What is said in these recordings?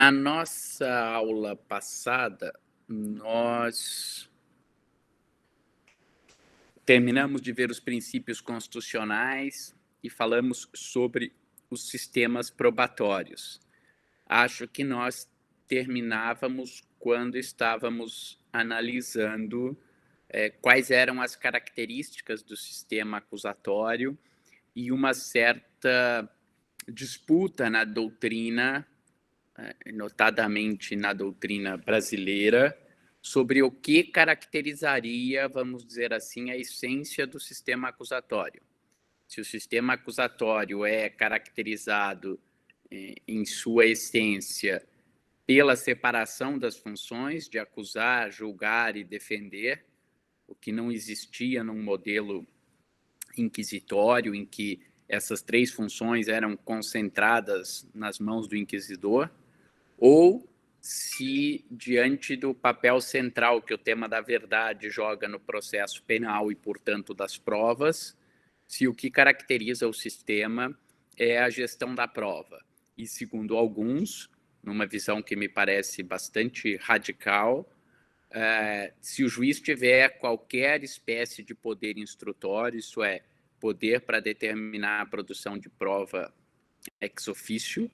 Na nossa aula passada, nós terminamos de ver os princípios constitucionais e falamos sobre os sistemas probatórios. Acho que nós terminávamos quando estávamos analisando quais eram as características do sistema acusatório e uma certa disputa na doutrina, notadamente na doutrina brasileira, sobre o que caracterizaria, vamos dizer assim, a essência do sistema acusatório. Se o sistema acusatório é caracterizado, em sua essência, pela separação das funções de acusar, julgar e defender, o que não existia num modelo inquisitório, em que essas três funções eram concentradas nas mãos do inquisidor, ou se, diante do papel central que o tema da verdade joga no processo penal e, portanto, das provas, se o que caracteriza o sistema é a gestão da prova. E, segundo alguns, numa visão que me parece bastante radical, se o juiz tiver qualquer espécie de poder instrutório, isso é, poder para determinar a produção de prova ex officio,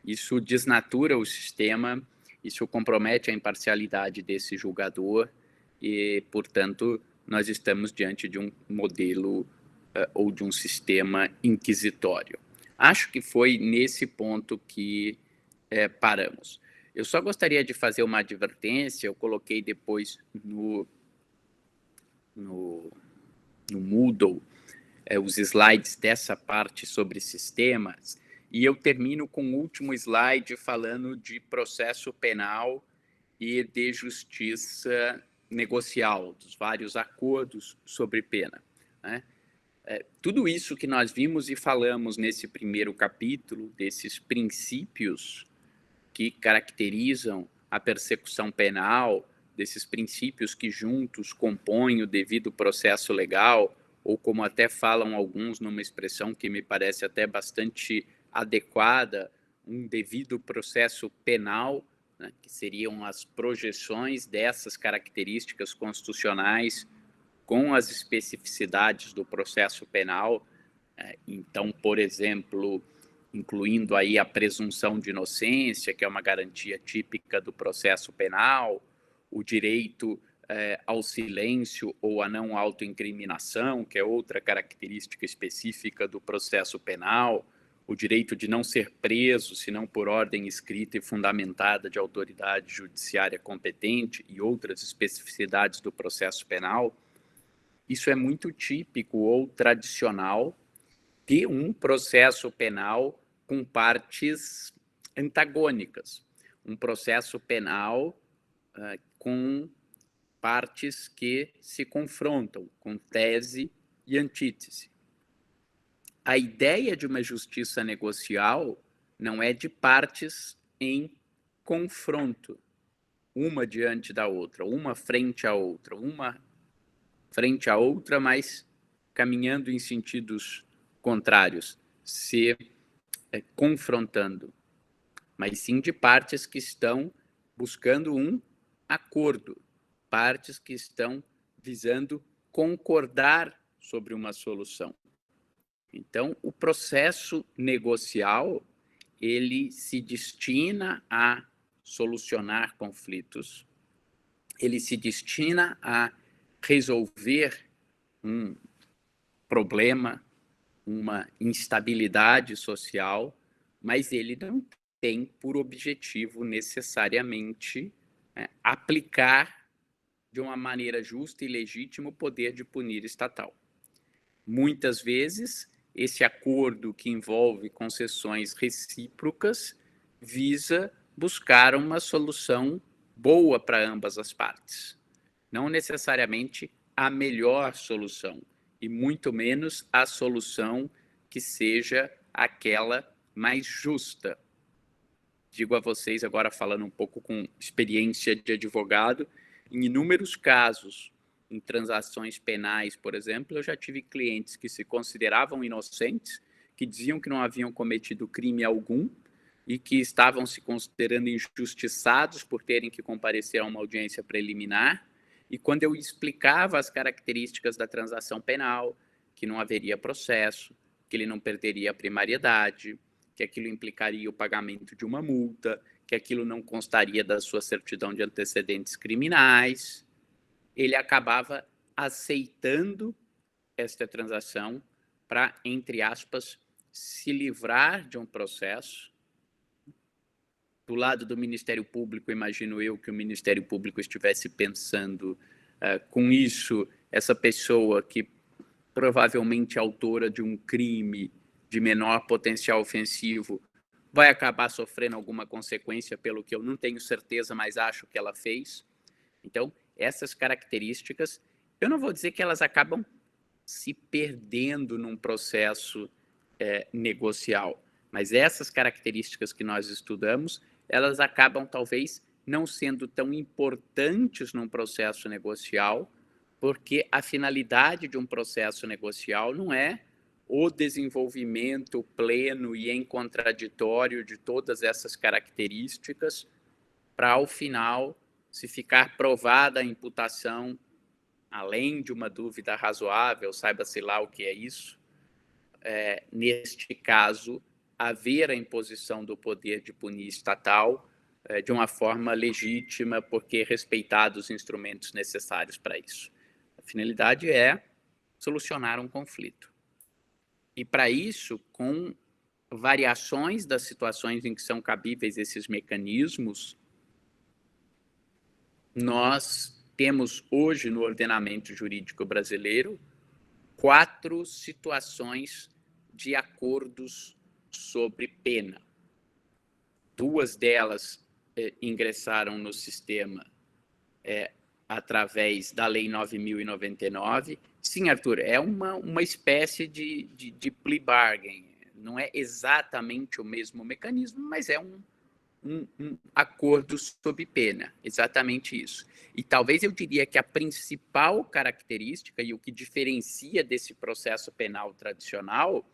isso desnatura o sistema, isso compromete a imparcialidade desse julgador e, portanto, nós estamos diante de um modelo ou de um sistema inquisitório. Acho que foi nesse ponto que paramos. Eu só gostaria de fazer uma advertência, eu coloquei depois no Moodle os slides dessa parte sobre sistemas, e eu termino com o último slide falando de processo penal e de justiça negocial, dos vários acordos sobre pena, né? Tudo isso que nós vimos e falamos nesse primeiro capítulo, desses princípios que caracterizam a persecução penal, desses princípios que juntos compõem o devido processo legal, ou como até falam alguns numa expressão que me parece até bastante adequada, um devido processo penal, né, que seriam as projeções dessas características constitucionais com as especificidades do processo penal. Então, por exemplo, incluindo aí a presunção de inocência, que é uma garantia típica do processo penal, o direito ao silêncio ou à não autoincriminação, que é outra característica específica do processo penal, o direito de não ser preso, senão por ordem escrita e fundamentada de autoridade judiciária competente e outras especificidades do processo penal. Isso é muito típico ou tradicional de um processo penal com partes antagônicas, um processo penal com partes que se confrontam, com tese e antítese. A ideia de uma justiça negocial não é de partes em confronto, uma diante da outra, uma frente à outra, uma frente à outra, mas caminhando em sentidos contrários, se confrontando, mas sim de partes que estão buscando um acordo, partes que estão visando concordar sobre uma solução. Então, o processo negocial, ele se destina a solucionar conflitos, ele se destina a resolver um problema, uma instabilidade social, mas ele não tem por objetivo necessariamente aplicar de uma maneira justa e legítima o poder de punir estatal. Muitas vezes, esse acordo que envolve concessões recíprocas visa buscar uma solução boa para ambas as partes. Não necessariamente a melhor solução, e muito menos a solução que seja aquela mais justa. Digo a vocês agora, falando um pouco com experiência de advogado, em inúmeros casos, em transações penais, por exemplo, eu já tive clientes que se consideravam inocentes, que diziam que não haviam cometido crime algum, e que estavam se considerando injustiçados por terem que comparecer a uma audiência preliminar. E quando eu explicava as características da transação penal, que não haveria processo, que ele não perderia a primariedade, que aquilo implicaria o pagamento de uma multa, que aquilo não constaria da sua certidão de antecedentes criminais, ele acabava aceitando esta transação para, entre aspas, se livrar de um processo. Do lado do Ministério Público, imagino eu que o Ministério Público estivesse pensando, com isso, essa pessoa que provavelmente é autora de um crime de menor potencial ofensivo vai acabar sofrendo alguma consequência pelo que eu não tenho certeza, mas acho que ela fez. Então, essas características, eu não vou dizer que elas acabam se perdendo num processo negocial, mas essas características que nós estudamos, elas acabam talvez não sendo tão importantes num processo negocial, porque a finalidade de um processo negocial não é o desenvolvimento pleno e em contraditório de todas essas características para, ao final, se ficar provada a imputação, além de uma dúvida razoável, saiba-se lá o que é isso, neste caso, haver a imposição do poder de punir estatal de uma forma legítima, porque respeitados os instrumentos necessários para isso. A finalidade é solucionar um conflito. E, para isso, com variações das situações em que são cabíveis esses mecanismos, nós temos hoje no ordenamento jurídico brasileiro 4 situações de acordos sobre pena. 2 delas ingressaram no sistema através da Lei 9.099. Sim, Arthur, é uma espécie de plea bargain. Não é exatamente o mesmo mecanismo, mas é um acordo sob pena, exatamente isso. E talvez eu diria que a principal característica e o que diferencia desse processo penal tradicional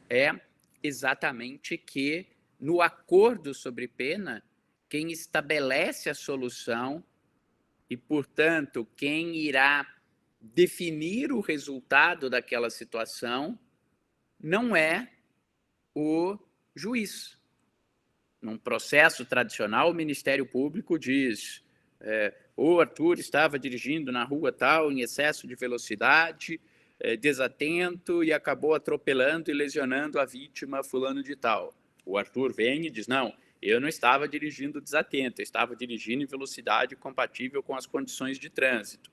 é exatamente que, no acordo sobre pena, quem estabelece a solução e, portanto, quem irá definir o resultado daquela situação não é o juiz. Num processo tradicional, o Ministério Público diz: o Arthur estava dirigindo na rua tal em excesso de velocidade, desatento, e acabou atropelando e lesionando a vítima fulano de tal. O Arthur vem e diz: não, eu não estava dirigindo desatento, eu estava dirigindo em velocidade compatível com as condições de trânsito.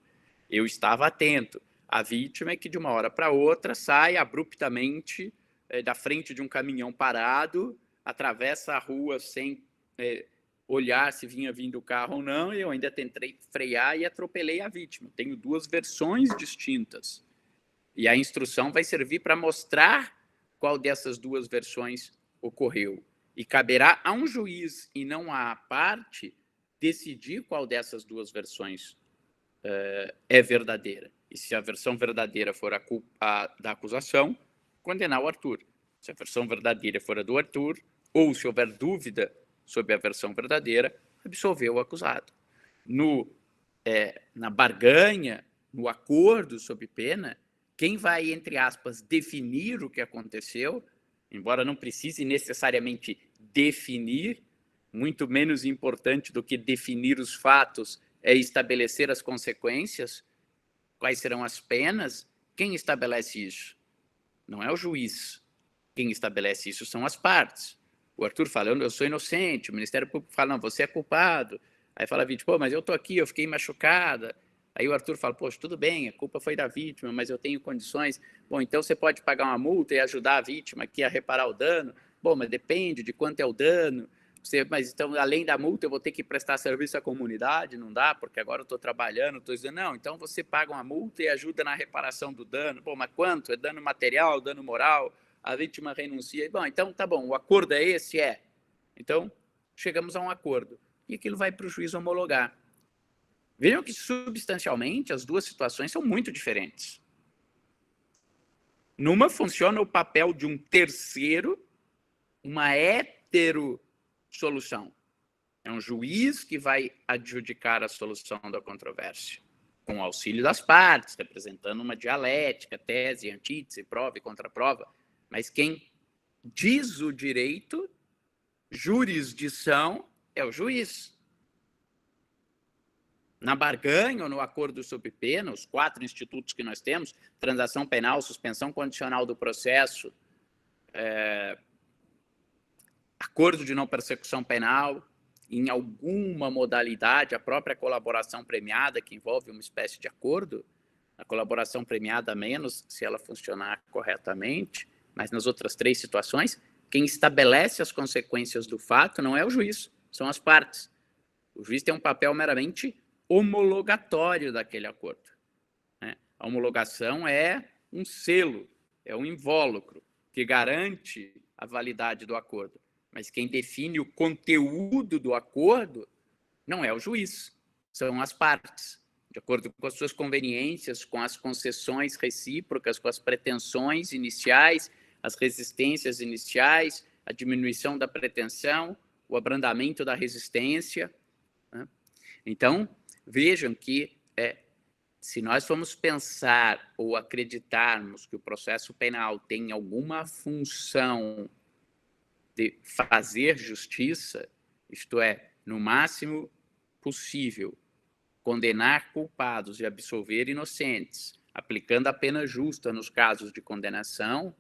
Eu estava atento. A vítima é que, de uma hora para outra, sai abruptamente da frente de um caminhão parado, atravessa a rua sem olhar se vinha vindo o carro ou não, e eu ainda tentei frear e atropelei a vítima. Tenho 2 versões distintas. E a instrução vai servir para mostrar qual dessas 2 versões ocorreu. E caberá a um juiz, e não à parte, decidir qual dessas 2 versões é verdadeira. E se a versão verdadeira for a culpa da acusação, condenar o Arthur. Se a versão verdadeira for a do Arthur, ou se houver dúvida sobre a versão verdadeira, absolver o acusado. Na barganha, no acordo sob pena, quem vai, entre aspas, definir o que aconteceu, embora não precise necessariamente definir, muito menos importante do que definir os fatos é estabelecer as consequências, quais serão as penas. Quem estabelece isso? Não é o juiz. Quem estabelece isso são as partes. O Arthur fala: eu sou inocente. O Ministério Público fala: não, você é culpado. Aí fala a vítima: pô, mas eu estou aqui, eu fiquei machucada. Aí o Arthur fala: poxa, tudo bem, a culpa foi da vítima, mas eu tenho condições. Bom, então você pode pagar uma multa e ajudar a vítima aqui a reparar o dano. Bom, mas depende de quanto é o dano. Mas então, além da multa, eu vou ter que prestar serviço à comunidade? Não dá, porque agora eu estou trabalhando, estou dizendo, não, então você paga uma multa e ajuda na reparação do dano. Bom, mas quanto? É dano material, dano moral? A vítima renuncia. Bom, então tá bom, o acordo é esse? Então, chegamos a um acordo. E aquilo vai para o juiz homologar. Vejam que, substancialmente, as 2 situações são muito diferentes. Numa funciona o papel de um terceiro, uma heteronormativa solução. É um juiz que vai adjudicar a solução da controvérsia, com o auxílio das partes, representando uma dialética, tese, antítese, prova e contraprova. Mas quem diz o direito, jurisdição, é o juiz. Na barganha ou no acordo sob pena, os 4 institutos que nós temos, transação penal, suspensão condicional do processo, acordo de não persecução penal, em alguma modalidade, a própria colaboração premiada, que envolve uma espécie de acordo, a colaboração premiada menos, se ela funcionar corretamente, mas nas outras 3 situações, quem estabelece as consequências do fato não é o juiz, são as partes. O juiz tem um papel meramente homologatório daquele acordo, né? A homologação é um selo, é um invólucro que garante a validade do acordo. Mas quem define o conteúdo do acordo não é o juiz, são as partes, de acordo com as suas conveniências, com as concessões recíprocas, com as pretensões iniciais, as resistências iniciais, a diminuição da pretensão, o abrandamento da resistência, né? Então, vejam que se nós formos pensar ou acreditarmos que o processo penal tem alguma função de fazer justiça, isto é, no máximo possível, condenar culpados e absolver inocentes, aplicando a pena justa nos casos de condenação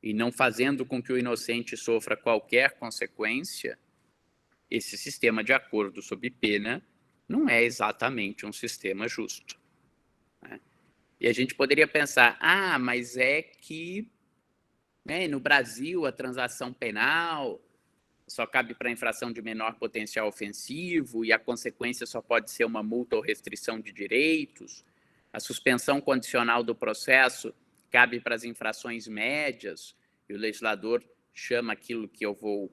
e não fazendo com que o inocente sofra qualquer consequência, esse sistema de acordo sob pena não é exatamente um sistema justo, né? E a gente poderia pensar, mas é que no Brasil a transação penal só cabe para infração de menor potencial ofensivo e a consequência só pode ser uma multa ou restrição de direitos. A suspensão condicional do processo cabe para as infrações médias e o legislador chama aquilo que eu vou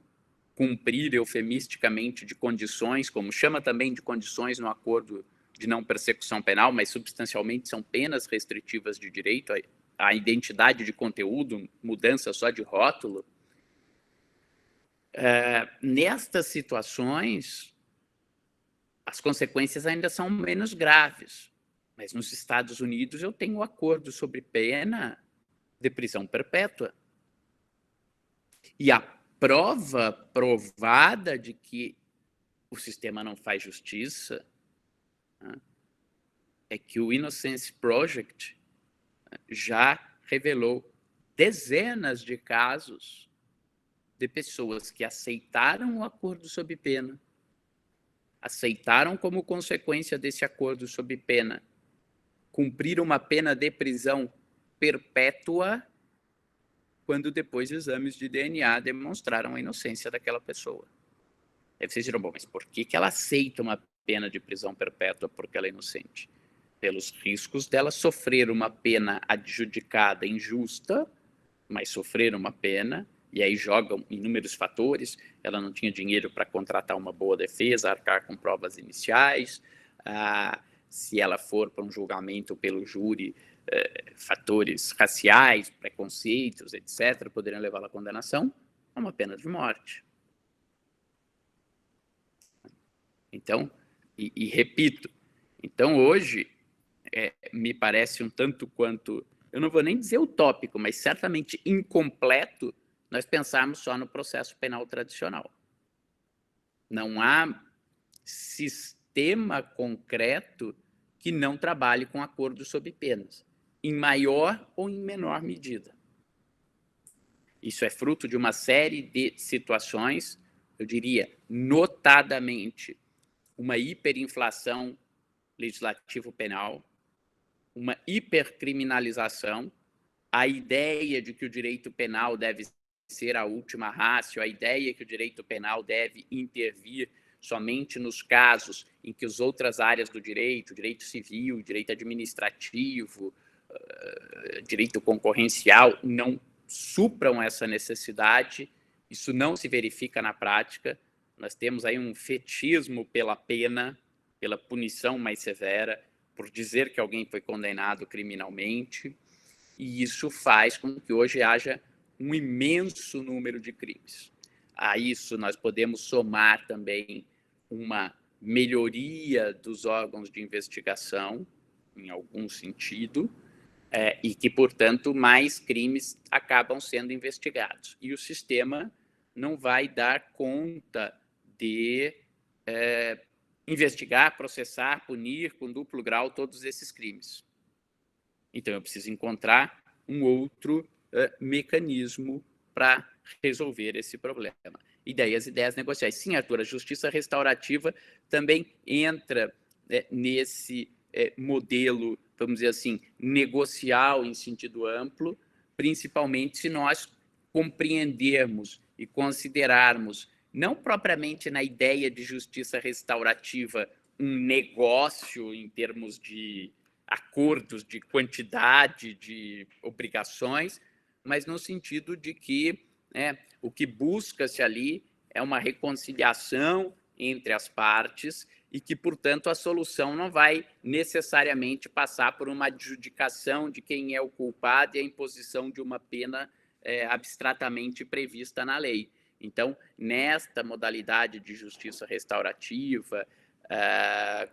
cumprir eufemisticamente de condições, como chama também de condições no acordo de não persecução penal, mas substancialmente são penas restritivas de direito à identidade de conteúdo, mudança só de rótulo. Nestas situações, as consequências ainda são menos graves, mas nos Estados Unidos eu tenho um acordo sobre pena de prisão perpétua. E a prova provada de que o sistema não faz justiça, né, é que o Innocence Project já revelou dezenas de casos de pessoas que aceitaram o acordo sob pena, aceitaram como consequência desse acordo sob pena cumprir uma pena de prisão perpétua, quando depois exames de DNA demonstraram a inocência daquela pessoa. Aí vocês dirão, bom, mas por que ela aceita uma pena de prisão perpétua porque ela é inocente? Pelos riscos dela sofrer uma pena adjudicada injusta, mas sofrer uma pena, e aí jogam inúmeros fatores, ela não tinha dinheiro para contratar uma boa defesa, arcar com provas iniciais, se ela for para um julgamento pelo júri, fatores raciais, preconceitos, etc., poderiam levá-la à condenação a uma pena de morte. Então, e repito, então hoje me parece um tanto quanto, eu não vou nem dizer utópico, mas certamente incompleto, nós pensarmos só no processo penal tradicional. Não há sistema concreto que não trabalhe com acordo sob penas, em maior ou em menor medida. Isso é fruto de uma série de situações, eu diria, notadamente, uma hiperinflação legislativo-penal, uma hipercriminalização, a ideia de que o direito penal deve ser a última ratio, a ideia que o direito penal deve intervir somente nos casos em que as outras áreas do direito, direito civil, direito administrativo, direito concorrencial, não supram essa necessidade. Isso não se verifica na prática. Nós temos aí um fetismo pela pena, pela punição mais severa, por dizer que alguém foi condenado criminalmente, e isso faz com que hoje haja um imenso número de crimes. a isso nós podemos somar também uma melhoria dos órgãos de investigação, em algum sentido, e que, portanto, mais crimes acabam sendo investigados. E o sistema não vai dar conta de investigar, processar, punir com duplo grau todos esses crimes. Então, eu preciso encontrar um outro mecanismo para resolver esse problema. E daí as ideias negociais. Sim, Arthur, a justiça restaurativa também entra nesse modelo, vamos dizer assim, negocial em sentido amplo, principalmente se nós compreendermos e considerarmos, não propriamente na ideia de justiça restaurativa, um negócio em termos de acordos de quantidade de obrigações, mas no sentido de que o que busca-se ali é uma reconciliação entre as partes e que, portanto, a solução não vai necessariamente passar por uma adjudicação de quem é o culpado e a imposição de uma pena abstratamente prevista na lei. Então, nesta modalidade de justiça restaurativa,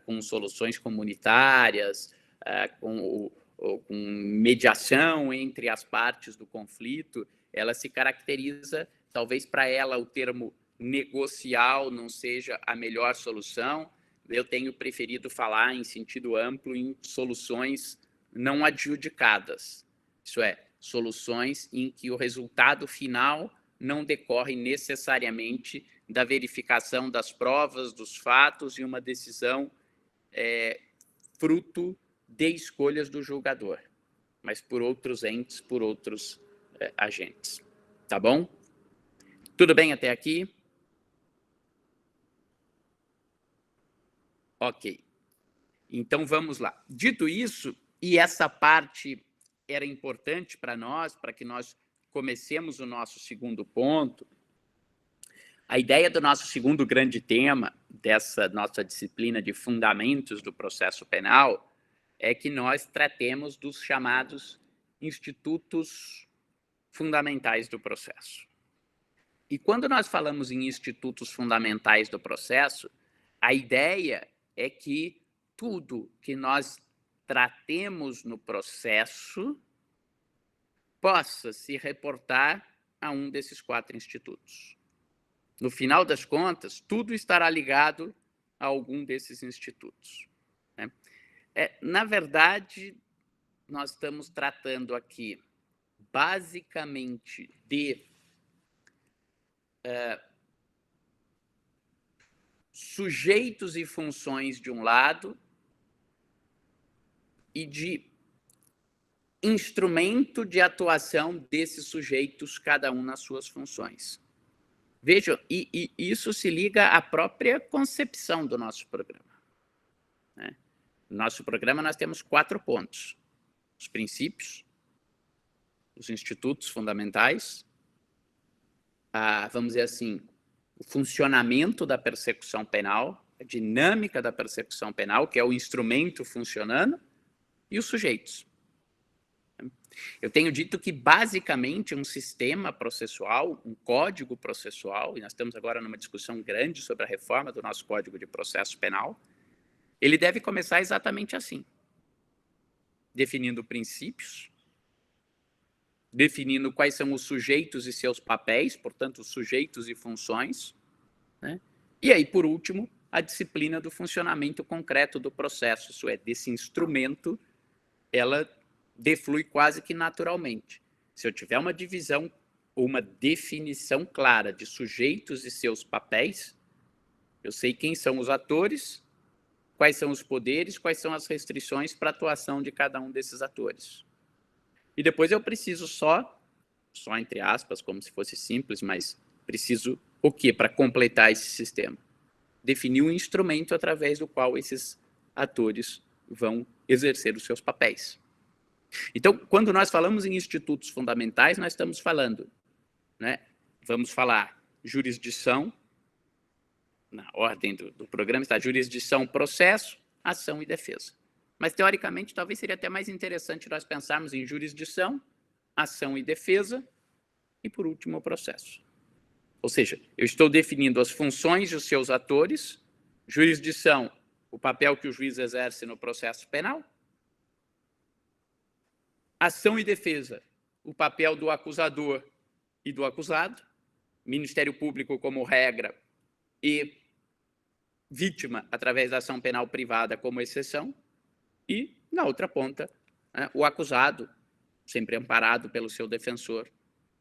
com soluções comunitárias, com mediação entre as partes do conflito, ela se caracteriza, talvez para ela o termo negocial não seja a melhor solução, eu tenho preferido falar em sentido amplo em soluções não adjudicadas, isso é, soluções em que o resultado final não decorre necessariamente da verificação das provas, dos fatos e uma decisão fruto de escolhas do julgador, mas por outros entes, por outros agentes. Tá bom? Tudo bem até aqui? Ok. Então, vamos lá. Dito isso, e essa parte era importante para nós, para que nós comecemos o nosso segundo ponto, a ideia do nosso segundo grande tema, dessa nossa disciplina de fundamentos do processo penal, é que nós tratemos dos chamados institutos fundamentais do processo. E quando nós falamos em institutos fundamentais do processo, a ideia é que tudo que nós tratemos no processo possa se reportar a um desses 4 institutos. No final das contas, tudo estará ligado a algum desses institutos. Na verdade, nós estamos tratando aqui, basicamente, de sujeitos e funções de um lado e de instrumento de atuação desses sujeitos, cada um nas suas funções. Vejam, e isso se liga à própria concepção do nosso programa. No nosso programa nós temos 4 pontos: os princípios, os institutos fundamentais, vamos dizer assim, o funcionamento da persecução penal, a dinâmica da persecução penal, que é o instrumento funcionando, e os sujeitos. Eu tenho dito que, basicamente, um sistema processual, um código processual, e nós estamos agora numa discussão grande sobre a reforma do nosso Código de Processo Penal, ele deve começar exatamente assim, definindo princípios, definindo quais são os sujeitos e seus papéis, portanto, os sujeitos e funções, e aí, por último, a disciplina do funcionamento concreto do processo, isso é, desse instrumento, ela deflui quase que naturalmente. Se eu tiver uma divisão ou uma definição clara de sujeitos e seus papéis, eu sei quem são os atores, quais são os poderes, quais são as restrições para a atuação de cada um desses atores. E depois eu preciso só entre aspas, como se fosse simples, mas preciso o quê para completar esse sistema? Definir um instrumento através do qual esses atores vão exercer os seus papéis. Então, quando nós falamos em institutos fundamentais, nós estamos falando, vamos falar jurisdição, na ordem do programa está jurisdição, processo, ação e defesa. Mas, teoricamente, talvez seria até mais interessante nós pensarmos em jurisdição, ação e defesa, e, por último, o processo. Ou seja, eu estou definindo as funções e os seus atores, jurisdição, o papel que o juiz exerce no processo penal, ação e defesa, o papel do acusador e do acusado, Ministério Público como regra e vítima através da ação penal privada como exceção, e, na outra ponta, né, o acusado, sempre amparado pelo seu defensor.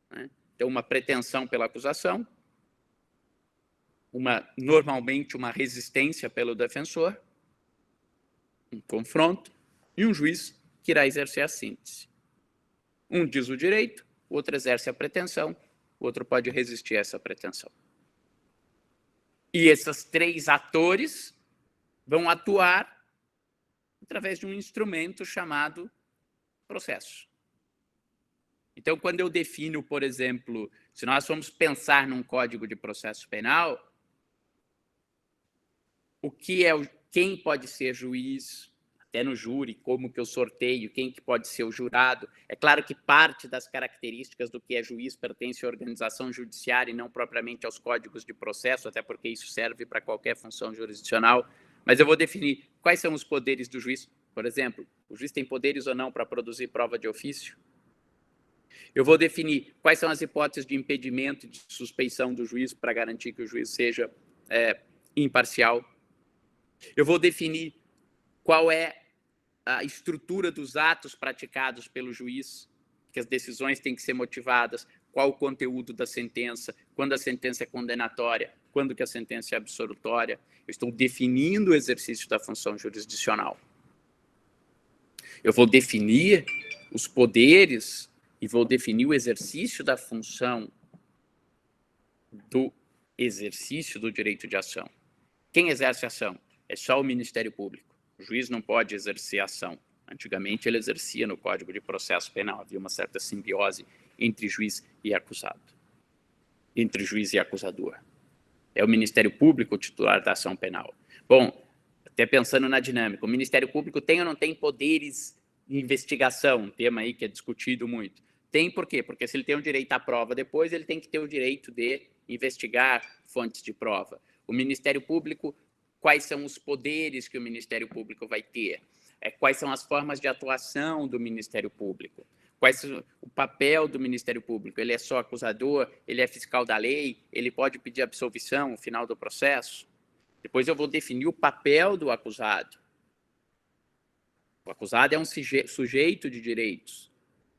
Né? Então, uma pretensão pela acusação, normalmente uma resistência pelo defensor, um confronto, e um juiz que irá exercer a síntese. Um diz o direito, o outro exerce a pretensão, o outro pode resistir a essa pretensão. E esses três atores vão atuar através de um instrumento chamado processo. Então, quando eu defino, por exemplo, se nós formos pensar num Código de Processo Penal, quem pode ser juiz, até no júri, como que eu sorteio, quem que pode ser o jurado. É claro que parte das características do que é juiz pertence à organização judiciária e não propriamente aos códigos de processo, até porque isso serve para qualquer função jurisdicional, mas eu vou definir quais são os poderes do juiz. Por exemplo, o juiz tem poderes ou não para produzir prova de ofício? Eu vou definir quais são as hipóteses de impedimento, de suspeição do juiz para garantir que o juiz seja imparcial. Eu vou definir qual é a estrutura dos atos praticados pelo juiz, que as decisões têm que ser motivadas, qual o conteúdo da sentença, quando a sentença é condenatória, quando que a sentença é absolutória. Eu estou definindo o exercício da função jurisdicional. Eu vou definir os poderes e vou definir o exercício da função do exercício do direito de ação. Quem exerce a ação? É só o Ministério Público. O juiz não pode exercer ação. Antigamente ele exercia no Código de Processo Penal. Havia uma certa simbiose entre juiz e acusado. Entre juiz e acusador. É o Ministério Público o titular da ação penal. Bom, até pensando na dinâmica, o Ministério Público tem ou não tem poderes de investigação? Um tema aí que é discutido muito. Tem por quê? Porque se ele tem o direito à prova depois, ele tem que ter o direito de investigar fontes de prova. O Ministério Público, quais são os poderes que o Ministério Público vai ter? Quais são as formas de atuação do Ministério Público? Quais são o papel do Ministério Público? Ele é só acusador? Ele é fiscal da lei? Ele pode pedir absolvição no final do processo? Depois eu vou definir o papel do acusado. O acusado é um sujeito de direitos.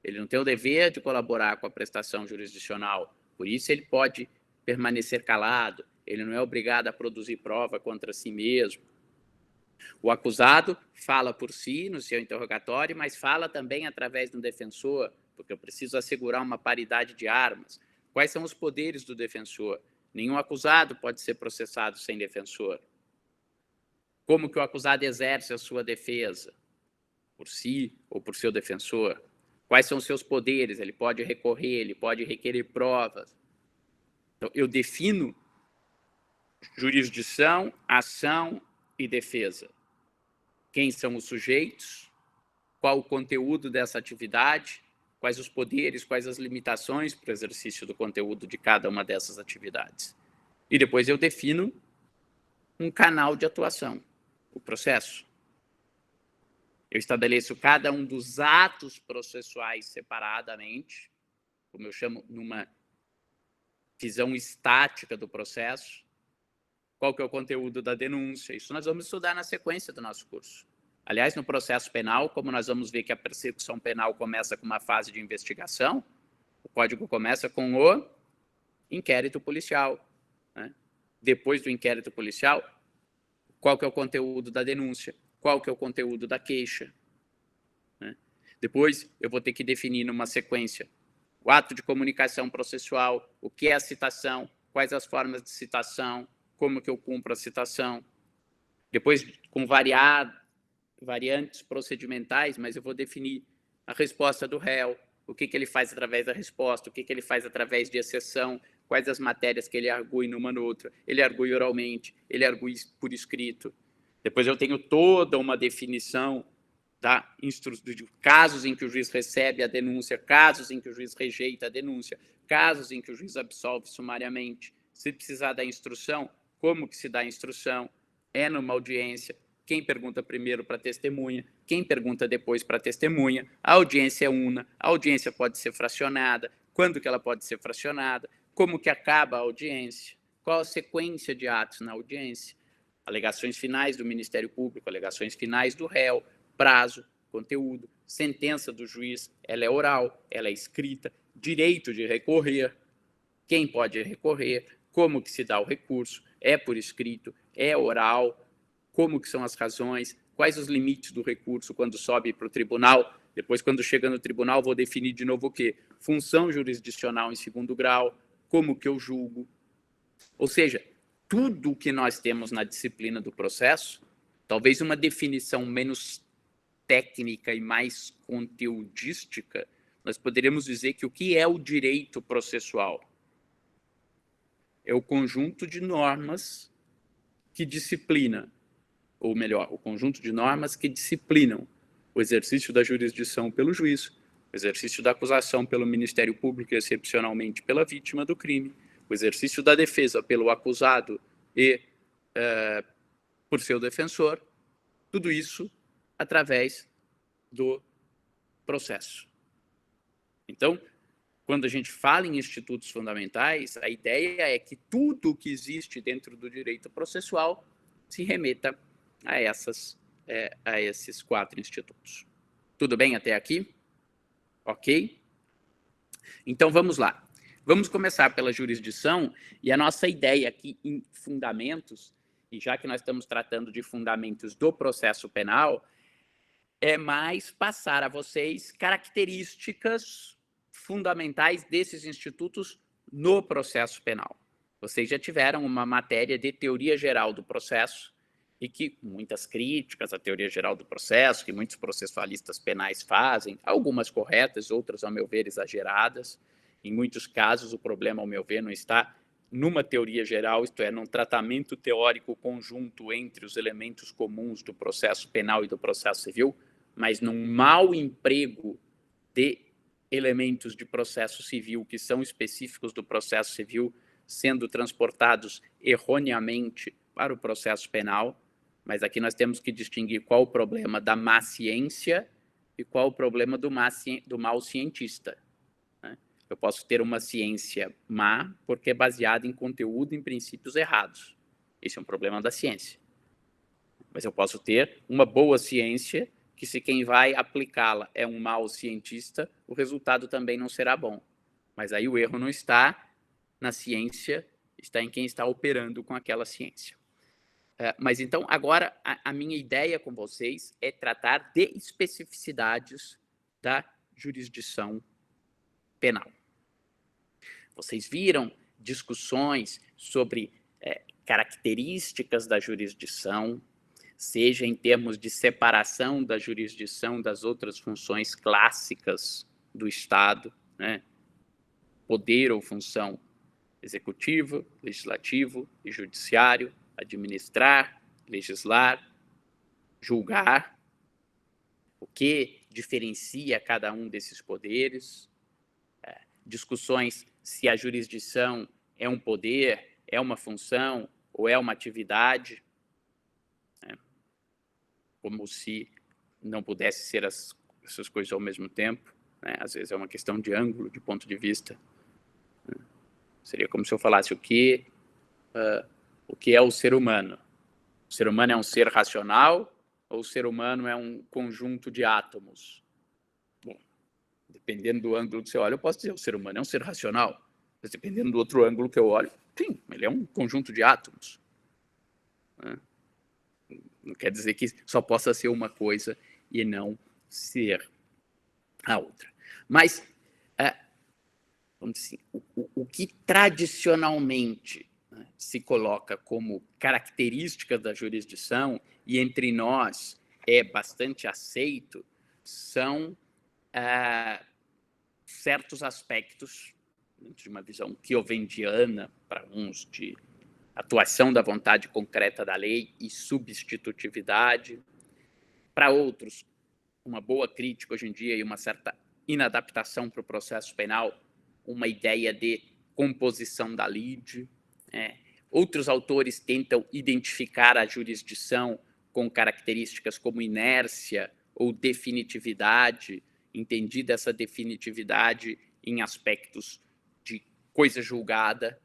Ele não tem o dever de colaborar com a prestação jurisdicional. Por isso ele pode permanecer calado. Ele não é obrigado a produzir prova contra si mesmo. O acusado fala por si no seu interrogatório, mas fala também através de um defensor, porque eu preciso assegurar uma paridade de armas. Quais são os poderes do defensor? Nenhum acusado pode ser processado sem defensor. Como que o acusado exerce a sua defesa? Por si ou por seu defensor? Quais são os seus poderes? Ele pode recorrer, ele pode requerer provas. Então, eu defino jurisdição, ação e defesa. Quem são os sujeitos? Qual o conteúdo dessa atividade? Quais os poderes, quais as limitações para o exercício do conteúdo de cada uma dessas atividades? E depois eu defino um canal de atuação, o processo. Eu estabeleço cada um dos atos processuais separadamente, como eu chamo, numa visão estática do processo. Qual que é o conteúdo da denúncia? Isso nós vamos estudar na sequência do nosso curso. Aliás, no processo penal, como nós vamos ver que a persecução penal começa com uma fase de investigação, o Código começa com o inquérito policial. Né? Depois do inquérito policial, qual que é o conteúdo da denúncia? Qual que é o conteúdo da queixa? Né? Depois, eu vou ter que definir numa sequência o ato de comunicação processual, o que é a citação, quais as formas de citação, como que eu cumpro a citação. Depois, com variantes procedimentais, mas eu vou definir a resposta do réu, o que ele faz através da resposta, o que ele faz através de exceção, quais as matérias que ele argue numa ou outra. Ele argue oralmente, ele argue por escrito. Depois eu tenho toda uma definição de casos em que o juiz recebe a denúncia, casos em que o juiz rejeita a denúncia, casos em que o juiz absolve sumariamente, se precisar da instrução, como que se dá a instrução, é numa audiência, quem pergunta primeiro para a testemunha, quem pergunta depois para a testemunha, a audiência é una, a audiência pode ser fracionada, quando que ela pode ser fracionada, como que acaba a audiência, qual a sequência de atos na audiência, alegações finais do Ministério Público, alegações finais do réu, prazo, conteúdo, sentença do juiz, ela é oral, ela é escrita, direito de recorrer, quem pode recorrer, como que se dá o recurso, é por escrito, é oral, como que são as razões, quais os limites do recurso quando sobe para o tribunal, depois quando chega no tribunal vou definir de novo o quê? Função jurisdicional em segundo grau, como que eu julgo. Ou seja, tudo o que nós temos na disciplina do processo, talvez uma definição menos técnica e mais conteudística, nós poderíamos dizer que o que é o direito processual? É o conjunto de normas que disciplina, ou melhor, o conjunto de normas que disciplinam o exercício da jurisdição pelo juiz, o exercício da acusação pelo Ministério Público e, excepcionalmente, pela vítima do crime, o exercício da defesa pelo acusado e por seu defensor, tudo isso através do processo. Então, quando a gente fala em institutos fundamentais, a ideia é que tudo que existe dentro do direito processual se remeta a esses 4 institutos. Tudo bem até aqui? Ok? Então, vamos lá. Vamos começar pela jurisdição, e a nossa ideia aqui em fundamentos, e já que nós estamos tratando de fundamentos do processo penal, é mais passar a vocês características fundamentais desses institutos no processo penal. Vocês já tiveram uma matéria de teoria geral do processo, e que muitas críticas à teoria geral do processo, que muitos processualistas penais fazem, algumas corretas, outras, ao meu ver, exageradas. Em muitos casos, o problema, ao meu ver, não está numa teoria geral, isto é, num tratamento teórico conjunto entre os elementos comuns do processo penal e do processo civil, mas num mau emprego de elementos de processo civil que são específicos do processo civil, sendo transportados erroneamente para o processo penal. Mas aqui nós temos que distinguir qual o problema da má ciência e qual o problema do mau cientista. Né? Eu posso ter uma ciência má porque é baseada em conteúdo em princípios errados. Esse é um problema da ciência. Mas eu posso ter uma boa ciência que, se quem vai aplicá-la é um mau cientista, o resultado também não será bom. Mas aí o erro não está na ciência, está em quem está operando com aquela ciência. Mas então, agora, a minha ideia com vocês é tratar de especificidades da jurisdição penal. Vocês viram discussões sobre características da jurisdição, seja em termos de separação da jurisdição das outras funções clássicas do Estado, né? Poder ou função executivo, legislativo e judiciário, administrar, legislar, julgar, o que diferencia cada um desses poderes, discussões se a jurisdição é um poder, é uma função ou é uma atividade, né? Como se não pudesse ser essas coisas ao mesmo tempo, né? Às vezes é uma questão de ângulo, de ponto de vista. Seria como se eu falasse o que é o ser humano. O ser humano é um ser racional ou o ser humano é um conjunto de átomos? Bom, dependendo do ângulo que você olha, eu posso dizer o ser humano é um ser racional, mas dependendo do outro ângulo que eu olho, sim, ele é um conjunto de átomos. Não quer dizer que só possa ser uma coisa e não ser a outra. Mas, vamos dizer, o que tradicionalmente se coloca como característica da jurisdição, e entre nós é bastante aceito, são certos aspectos, de uma visão kiovendiana, para uns, de atuação da vontade concreta da lei e substitutividade, para outros, uma boa crítica hoje em dia e uma certa inadaptação para o processo penal, uma ideia de composição da lide. Outros autores tentam identificar a jurisdição com características como inércia ou definitividade, entendida essa definitividade em aspectos de coisa julgada,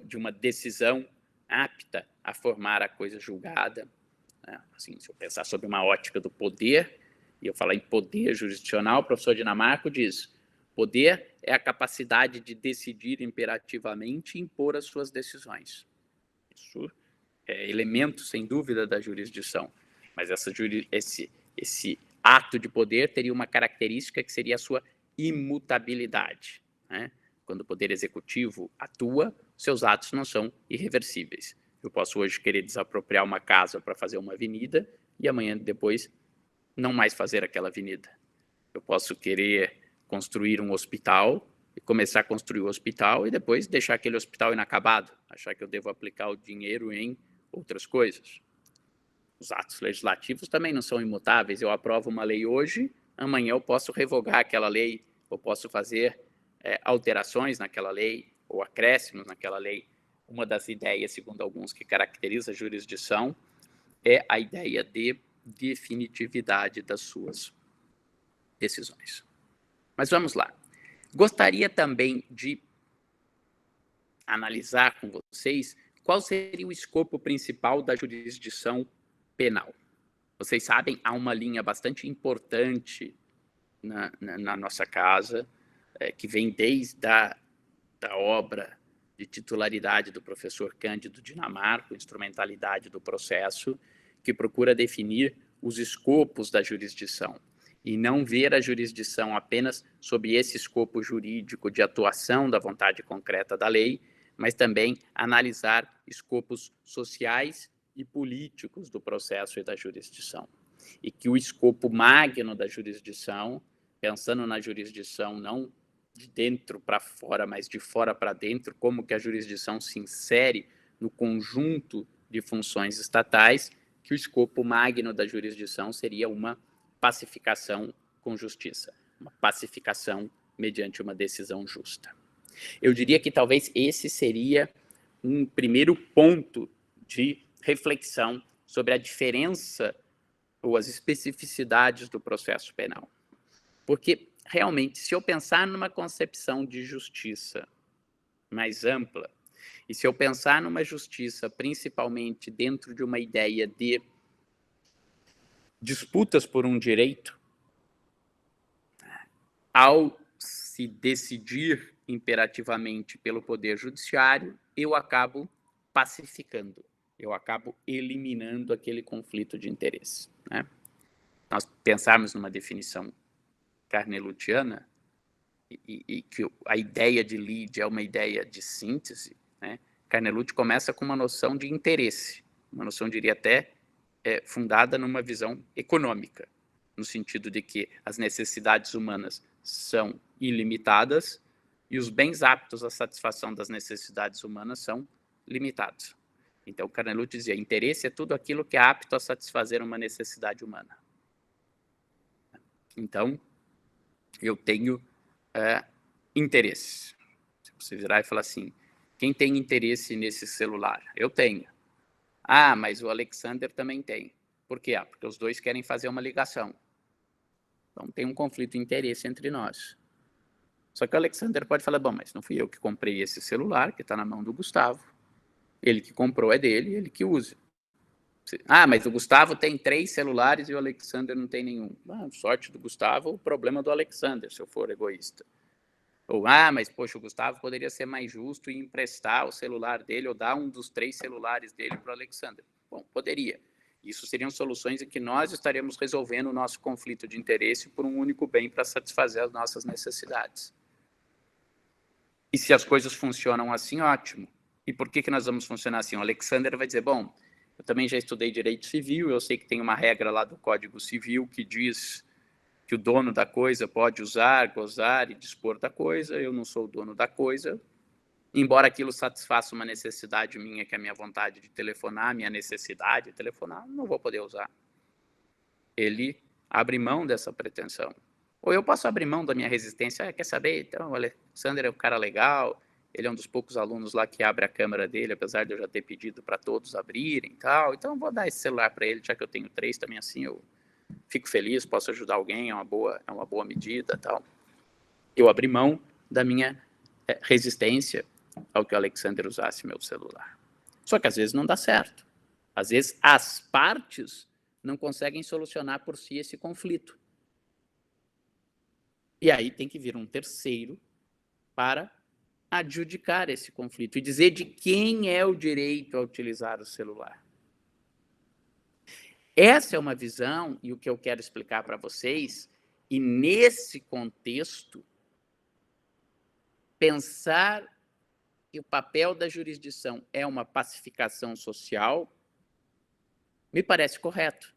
de uma decisão apta a formar a coisa julgada. Assim, se eu pensar sobre uma ótica do poder, e eu falar em poder jurisdicional, o professor Dinamarco diz: poder é a capacidade de decidir imperativamente e impor as suas decisões. Isso é elemento, sem dúvida, da jurisdição. Mas esse ato de poder teria uma característica que seria a sua imutabilidade. Quando o poder executivo atua, seus atos não são irreversíveis. Eu posso hoje querer desapropriar uma casa para fazer uma avenida e amanhã depois não mais fazer aquela avenida. Eu posso querer construir um hospital e começar a construir o hospital e depois deixar aquele hospital inacabado, achar que eu devo aplicar o dinheiro em outras coisas. Os atos legislativos também não são imutáveis. Eu aprovo uma lei hoje, amanhã eu posso revogar aquela lei, eu posso fazer alterações naquela lei ou acréscimos naquela lei. Uma das ideias, segundo alguns, que caracteriza a jurisdição é a ideia de definitividade das suas decisões. Mas vamos lá. Gostaria também de analisar com vocês qual seria o escopo principal da jurisdição penal. Vocês sabem, há uma linha bastante importante na nossa casa, que vem desde a obra de titularidade do professor Cândido Dinamarco, Instrumentalidade do Processo, que procura definir os escopos da jurisdição e não ver a jurisdição apenas sob esse escopo jurídico de atuação da vontade concreta da lei, mas também analisar escopos sociais e políticos do processo e da jurisdição. E que o escopo magno da jurisdição, pensando na jurisdição não de dentro para fora, mas de fora para dentro, como que a jurisdição se insere no conjunto de funções estatais, que o escopo magno da jurisdição seria uma pacificação com justiça, uma pacificação mediante uma decisão justa. Eu diria que talvez esse seria um primeiro ponto de reflexão sobre a diferença ou as especificidades do processo penal. Porque, realmente, se eu pensar numa concepção de justiça mais ampla, e se eu pensar numa justiça principalmente dentro de uma ideia de disputas por um direito, ao se decidir imperativamente pelo Poder Judiciário, eu acabo pacificando, eu acabo eliminando aquele conflito de interesse. Nós pensarmos numa definição carnelutiana, e que a ideia de lide é uma ideia de síntese, Carnelutti começa com uma noção de interesse, uma noção, diria até, fundada numa visão econômica, no sentido de que as necessidades humanas são ilimitadas e os bens aptos à satisfação das necessidades humanas são limitados. Então, Carnelutti dizia, interesse é tudo aquilo que é apto a satisfazer uma necessidade humana. Então, eu tenho interesse. Se você virar e falar assim, quem tem interesse nesse celular? Eu tenho. Ah, mas o Alexander também tem. Por quê? Porque os dois querem fazer uma ligação. Então, tem um conflito de interesse entre nós. Só que o Alexander pode falar, bom, mas não fui eu que comprei esse celular, que está na mão do Gustavo. Ele que comprou é dele, ele que usa. Ah, mas o Gustavo tem 3 celulares e o Alexander não tem nenhum. Sorte do Gustavo, o problema do Alexander, se eu for egoísta. Ou, mas, poxa, o Gustavo poderia ser mais justo e emprestar o celular dele ou dar um dos 3 celulares dele para o Alexander. Bom, poderia. Isso seriam soluções em que nós estaremos resolvendo o nosso conflito de interesse por um único bem para satisfazer as nossas necessidades. E se as coisas funcionam assim, ótimo. E por que nós vamos funcionar assim? O Alexander vai dizer, bom, eu também já estudei direito civil, eu sei que tem uma regra lá do Código Civil que diz que o dono da coisa pode usar, gozar e dispor da coisa, eu não sou o dono da coisa, embora aquilo satisfaça uma necessidade minha, que é a minha vontade de telefonar, minha necessidade de telefonar, não vou poder usar. Ele abre mão dessa pretensão. Ou eu posso abrir mão da minha resistência. Quer saber? Então, o Alexander é um cara legal, ele é um dos poucos alunos lá que abre a câmera dele, apesar de eu já ter pedido para todos abrirem e tal. Então, eu vou dar esse celular para ele, já que eu tenho 3 também, assim, eu fico feliz, posso ajudar alguém, é uma boa medida tal. Eu abri mão da minha resistência ao que o Alexander usasse meu celular. Só que às vezes não dá certo. Às vezes as partes não conseguem solucionar por si esse conflito. E aí tem que vir um terceiro para adjudicar esse conflito e dizer de quem é o direito a utilizar o celular. Essa é uma visão, e o que eu quero explicar para vocês, e nesse contexto, pensar que o papel da jurisdição é uma pacificação social, me parece correto.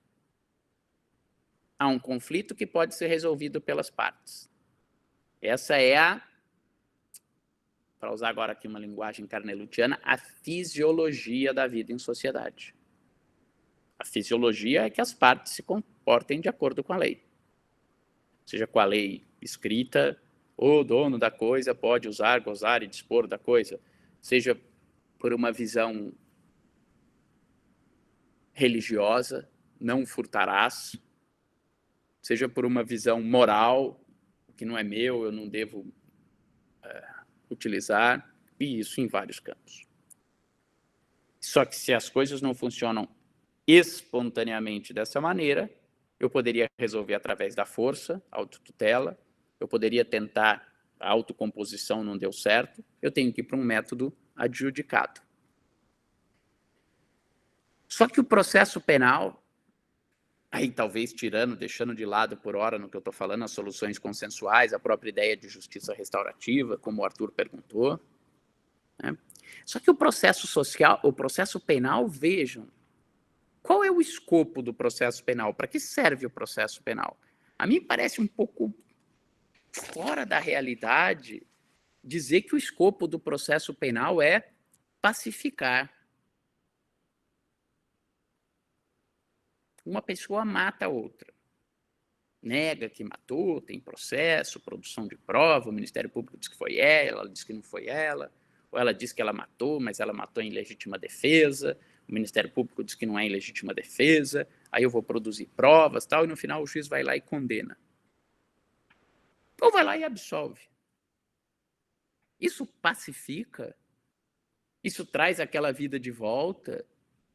Há um conflito que pode ser resolvido pelas partes. Essa é para usar agora aqui uma linguagem carnelutiana, a fisiologia da vida em sociedade. A fisiologia é que as partes se comportem de acordo com a lei. Seja com a lei escrita, o dono da coisa pode usar, gozar e dispor da coisa. Seja por uma visão religiosa, não furtarás. Seja por uma visão moral, que não é meu, eu não devo utilizar, e isso em vários campos. Só que se as coisas não funcionam espontaneamente dessa maneira, eu poderia resolver através da força, autotutela, eu poderia tentar, a autocomposição não deu certo, eu tenho que ir para um método adjudicado. Só que o processo penal, aí talvez deixando de lado por hora no que eu estou falando, as soluções consensuais, a própria ideia de justiça restaurativa, como o Arthur perguntou, né? Só que o processo social, o processo penal, vejam, qual é o escopo do processo penal? Para que serve o processo penal? A mim parece um pouco fora da realidade dizer que o escopo do processo penal é pacificar. Uma pessoa mata a outra, nega que matou, tem processo, produção de prova, o Ministério Público diz que foi ela diz que não foi ela, ou ela diz que ela matou, mas ela matou em legítima defesa, o Ministério Público diz que não é em legítima defesa, aí eu vou produzir provas, tal, e no final o juiz vai lá e condena. Ou vai lá e absolve. Isso pacifica? Isso traz aquela vida de volta?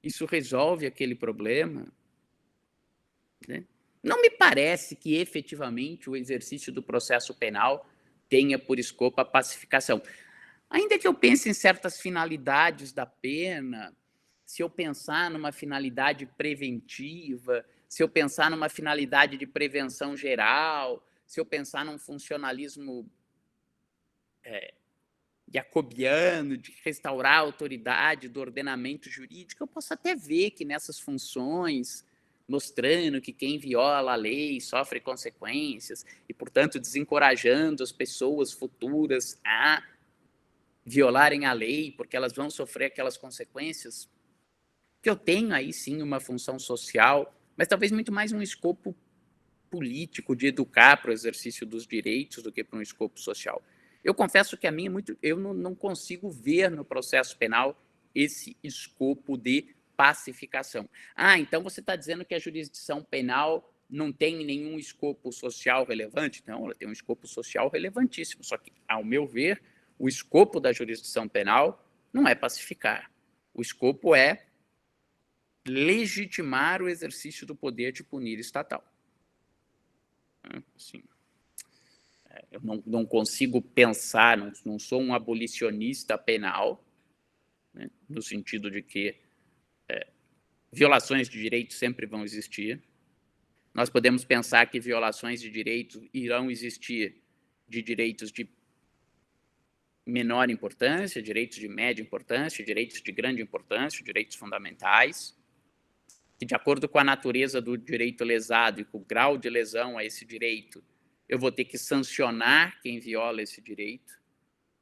Isso resolve aquele problema? Né? Não me parece que efetivamente o exercício do processo penal tenha por escopo a pacificação. Ainda que eu pense em certas finalidades da pena, se eu pensar numa finalidade preventiva, se eu pensar numa finalidade de prevenção geral, se eu pensar num funcionalismo jacobiano, de restaurar a autoridade do ordenamento jurídico, eu posso até ver que nessas funções, mostrando que quem viola a lei sofre consequências e, portanto, desencorajando as pessoas futuras a violarem a lei, porque elas vão sofrer aquelas consequências, que eu tenho aí sim uma função social, mas talvez muito mais um escopo político de educar para o exercício dos direitos do que para um escopo social. Eu confesso que a mim eu não consigo ver no processo penal esse escopo de pacificação. Ah, então você está dizendo que a jurisdição penal não tem nenhum escopo social relevante? Não, ela tem um escopo social relevantíssimo, só que, ao meu ver, o escopo da jurisdição penal não é pacificar. O escopo é legitimar o exercício do poder de punir estatal. Assim, eu não consigo pensar, não sou um abolicionista penal, né, no sentido de que violações de direitos sempre vão existir. Nós podemos pensar que violações de direitos irão existir de direitos de menor importância, direitos de média importância, direitos de grande importância, direitos fundamentais, que de acordo com a natureza do direito lesado e com o grau de lesão a esse direito, eu vou ter que sancionar quem viola esse direito,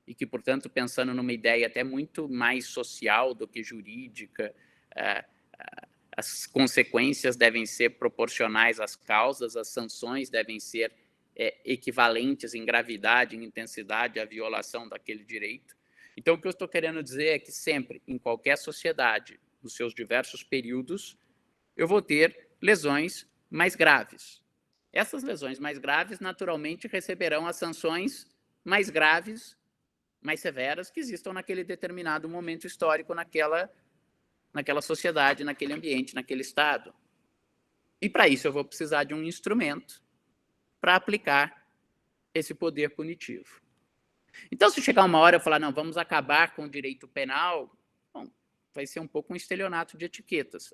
e que, portanto, pensando numa ideia até muito mais social do que jurídica, as consequências devem ser proporcionais às causas, as sanções devem ser equivalentes em gravidade, em intensidade à violação daquele direito. Então, o que eu estou querendo dizer é que sempre, em qualquer sociedade, nos seus diversos períodos, eu vou ter lesões mais graves. Essas lesões mais graves, naturalmente, receberão as sanções mais graves, mais severas, que existam naquele determinado momento histórico, naquela sociedade, naquele ambiente, naquele estado. E, para isso, eu vou precisar de um instrumento para aplicar esse poder punitivo. Então, se chegar uma hora e eu falar, não, vamos acabar com o direito penal, bom, vai ser um pouco um estelionato de etiquetas.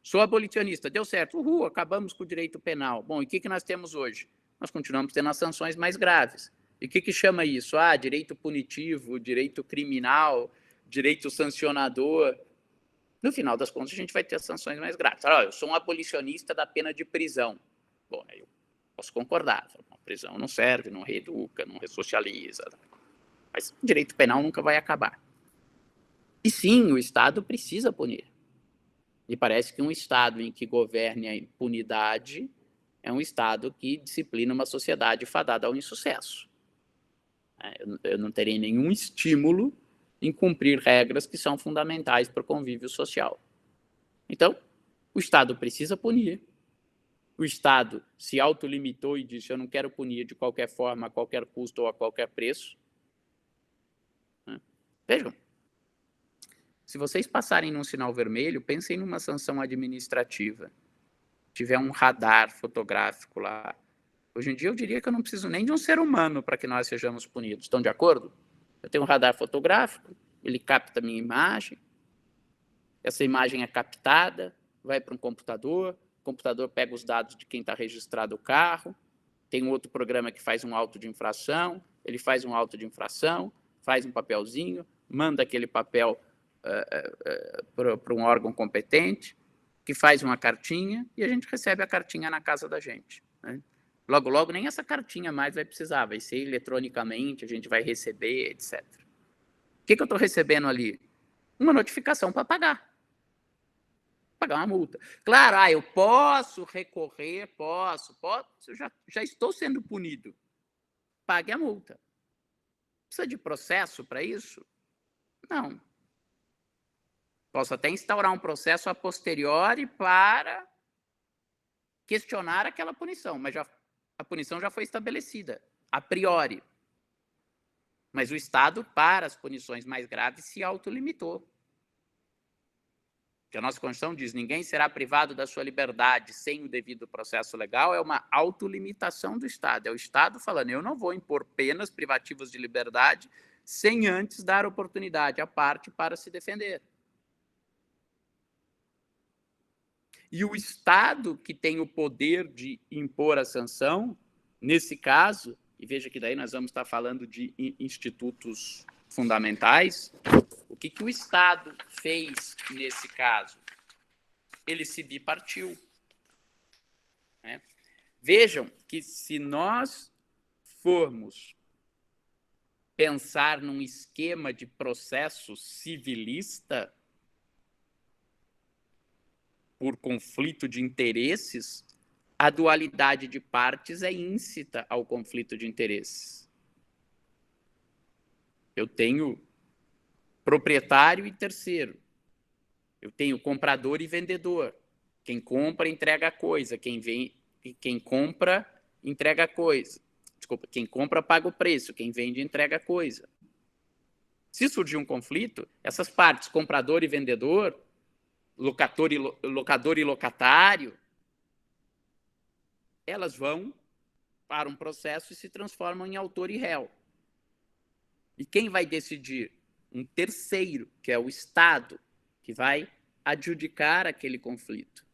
Sou abolicionista, deu certo, uhul, acabamos com o direito penal. Bom, e o que nós temos hoje? Nós continuamos tendo as sanções mais graves. E o que chama isso? Direito punitivo, direito criminal, direito sancionador. No final das contas, a gente vai ter as sanções mais graves. Eu sou um abolicionista da pena de prisão. Bom, eu posso concordar. A prisão não serve, não reeduca, não ressocializa. Mas o direito penal nunca vai acabar. E sim, o Estado precisa punir. E parece que um Estado em que governe a impunidade é um Estado que disciplina uma sociedade fadada ao insucesso. Eu não terei nenhum estímulo em cumprir regras que são fundamentais para o convívio social. Então, o Estado precisa punir. O Estado se autolimitou e disse, eu não quero punir de qualquer forma, a qualquer custo ou a qualquer preço. Vejam, se vocês passarem num sinal vermelho, pensem numa sanção administrativa. Tiver um radar fotográfico lá. Hoje em dia, eu diria que eu não preciso nem de um ser humano para que nós sejamos punidos. Estão de acordo? Eu tenho um radar fotográfico, ele capta a minha imagem, essa imagem é captada, vai para um computador, o computador pega os dados de quem está registrado o carro, tem um outro programa que faz um auto de infração, ele faz um auto de infração, faz um papelzinho, manda aquele papel para um órgão competente, que faz uma cartinha, e a gente recebe a cartinha na casa da gente. Né? Logo, logo, nem essa cartinha mais vai precisar, vai ser eletronicamente, a gente vai receber, etc. O que eu estou recebendo ali? Uma notificação para pagar. Pagar uma multa. Claro, eu posso recorrer, posso, eu já estou sendo punido. Pague a multa. Precisa de processo para isso? Não. Posso até instaurar um processo a posteriori para questionar aquela punição, mas a punição já foi estabelecida, a priori. Mas o Estado, para as punições mais graves, se autolimitou. Que a nossa Constituição diz, ninguém será privado da sua liberdade sem o devido processo legal, é uma autolimitação do Estado. É o Estado falando, eu não vou impor penas privativas de liberdade sem antes dar oportunidade à parte para se defender. E o Estado que tem o poder de impor a sanção, nesse caso, e veja que daí nós vamos estar falando de institutos fundamentais, o que o Estado fez nesse caso? Ele se bipartiu. Né? Vejam que se nós formos pensar num esquema de processo civilista por conflito de interesses, a dualidade de partes é íncita ao conflito de interesses. Eu tenho proprietário e terceiro. Eu tenho comprador e vendedor. Quem compra, entrega a coisa. Quem compra, entrega a coisa. Desculpa, quem compra, paga o preço. Quem vende, entrega a coisa. Se surgir um conflito, essas partes, comprador e vendedor, locador e locatário, elas vão para um processo e se transformam em autor e réu. E quem vai decidir? Um terceiro, que é o Estado, que vai adjudicar aquele conflito.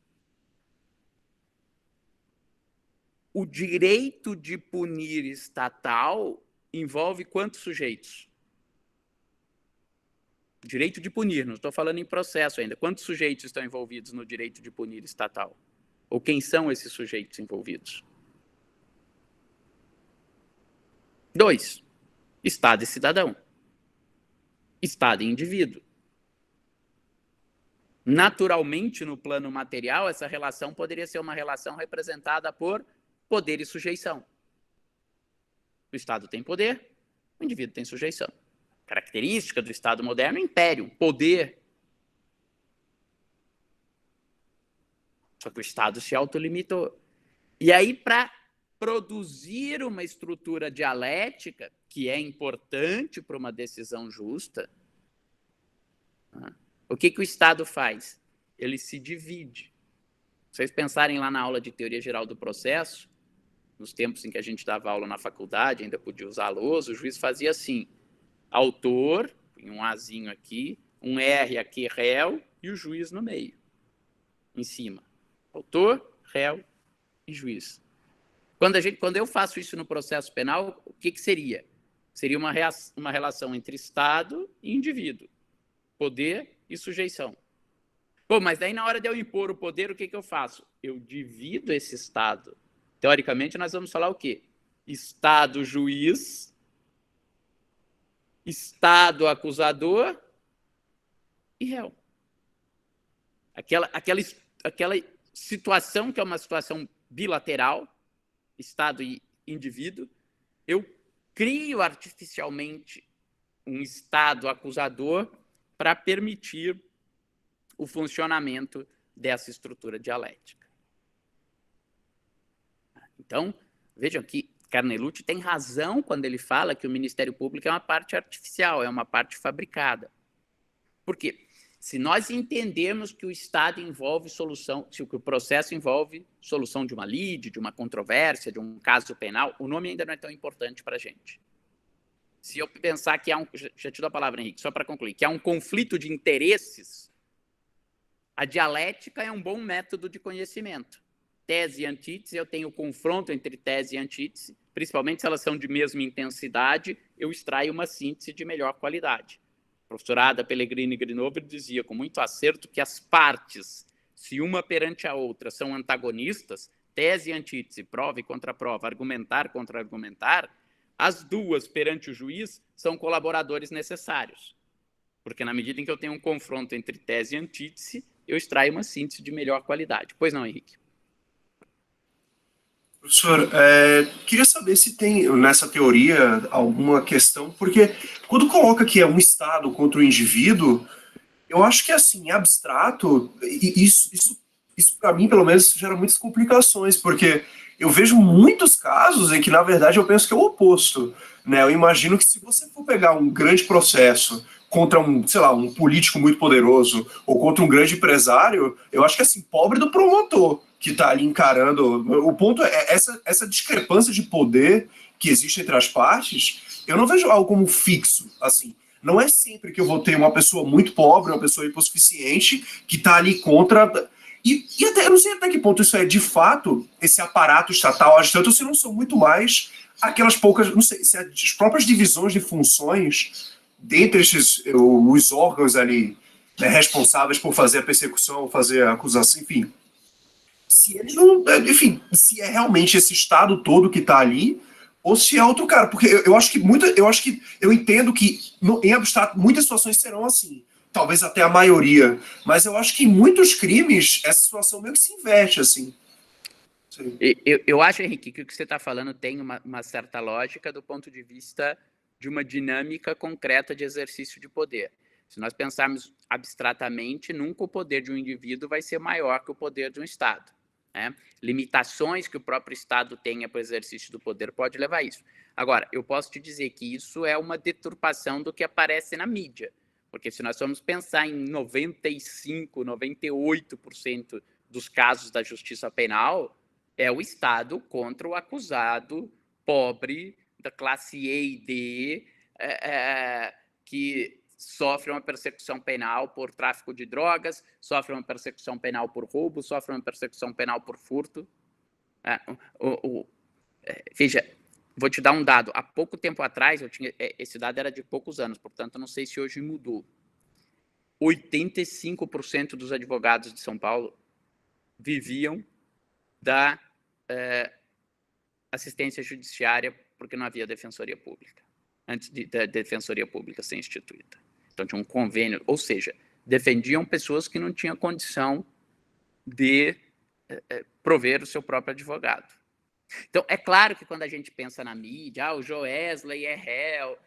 O direito de punir estatal envolve quantos sujeitos? Direito de punir, não estou falando em processo ainda. Quantos sujeitos estão envolvidos no direito de punir estatal? Ou quem são esses sujeitos envolvidos? 2. Estado e cidadão. Estado e indivíduo. Naturalmente, no plano material, essa relação poderia ser uma relação representada por poder e sujeição. O Estado tem poder, o indivíduo tem sujeição. Característica do Estado moderno, império, poder. Só que o Estado se autolimitou. E aí, para produzir uma estrutura dialética, que é importante para uma decisão justa, o que o Estado faz? Ele se divide. Se vocês pensarem lá na aula de Teoria Geral do Processo, nos tempos em que a gente dava aula na faculdade, ainda podia usar lousa, o juiz fazia assim, autor, um Azinho aqui, um R aqui, réu, e o juiz no meio, em cima. Autor, réu e juiz. Quando eu faço isso no processo penal, o que seria? Seria uma relação entre Estado e indivíduo, poder e sujeição. Pô, mas daí na hora de eu impor o poder, o que eu faço? Eu divido esse Estado. Teoricamente, nós vamos falar o quê? Estado juiz, Estado acusador e réu. Aquela situação que é uma situação bilateral, Estado e indivíduo, eu crio artificialmente um Estado acusador para permitir o funcionamento dessa estrutura dialética. Então, vejam que Carnelucci tem razão quando ele fala que o Ministério Público é uma parte artificial, é uma parte fabricada. Por quê? Se nós entendermos que o Estado envolve solução, se o processo envolve solução de uma lide, de uma controvérsia, de um caso penal, o nome ainda não é tão importante para a gente. Se eu pensar que há já te dou a palavra, Henrique, só para concluir, que há um conflito de interesses, a dialética é um bom método de conhecimento. Tese e antítese, eu tenho confronto entre tese e antítese, principalmente se elas são de mesma intensidade, eu extraio uma síntese de melhor qualidade. A professora Ada Pellegrini Grinover dizia com muito acerto que as partes, se uma perante a outra são antagonistas, tese e antítese, prova e contraprova, argumentar contra argumentar, as duas perante o juiz são colaboradores necessários. Porque na medida em que eu tenho um confronto entre tese e antítese, eu extraio uma síntese de melhor qualidade. Pois não, Henrique? Professor, queria saber se tem nessa teoria alguma questão, porque quando coloca que é um Estado contra o indivíduo, eu acho que, assim, em abstrato, isso para mim, pelo menos, gera muitas complicações, porque eu vejo muitos casos em que, na verdade, eu penso que é o oposto, né? Eu imagino que se você for pegar um grande processo contra sei lá, um político muito poderoso ou contra um grande empresário, eu acho que, assim, pobre do promotor que está ali encarando. O ponto é essa discrepância de poder que existe entre as partes, eu não vejo algo como fixo, assim. Não é sempre que eu vou ter uma pessoa muito pobre, uma pessoa hipossuficiente, que está ali contra. E até, eu não sei até que ponto isso é de fato esse aparato estatal agitante, ou se não são muito mais aquelas poucas, não sei, se as próprias divisões de funções dentre os órgãos ali, né, responsáveis por fazer a persecução, fazer a acusação, enfim. Se eles não. Enfim, se é realmente esse Estado todo que está ali, ou se é outro cara. Porque eu acho que eu entendo que, em abstrato, muitas situações serão assim. Talvez até a maioria. Mas eu acho que em muitos crimes, essa situação meio que se inverte, assim. Eu acho, Henrique, que o que você está falando tem uma certa lógica do ponto de vista de uma dinâmica concreta de exercício de poder. Se nós pensarmos abstratamente, nunca o poder de um indivíduo vai ser maior que o poder de um Estado. Né? Limitações que o próprio Estado tenha para o exercício do poder pode levar a isso. Agora, eu posso te dizer que isso é uma deturpação do que aparece na mídia, porque se nós formos pensar em 95%, 98% dos casos da justiça penal, é o Estado contra o acusado pobre da classe E e D, que sofre uma persecução penal por tráfico de drogas, sofre uma persecução penal por roubo, sofre uma persecução penal por furto. Veja, vou te dar um dado. Há pouco tempo atrás, esse dado era de poucos anos, portanto, não sei se hoje mudou. 85% dos advogados de São Paulo viviam da assistência judiciária porque não havia defensoria pública, antes da defensoria pública ser instituída. Então, tinha um convênio, ou seja, defendiam pessoas que não tinham condição de prover o seu próprio advogado. Então, é claro que quando a gente pensa na mídia, o Joesley é réu,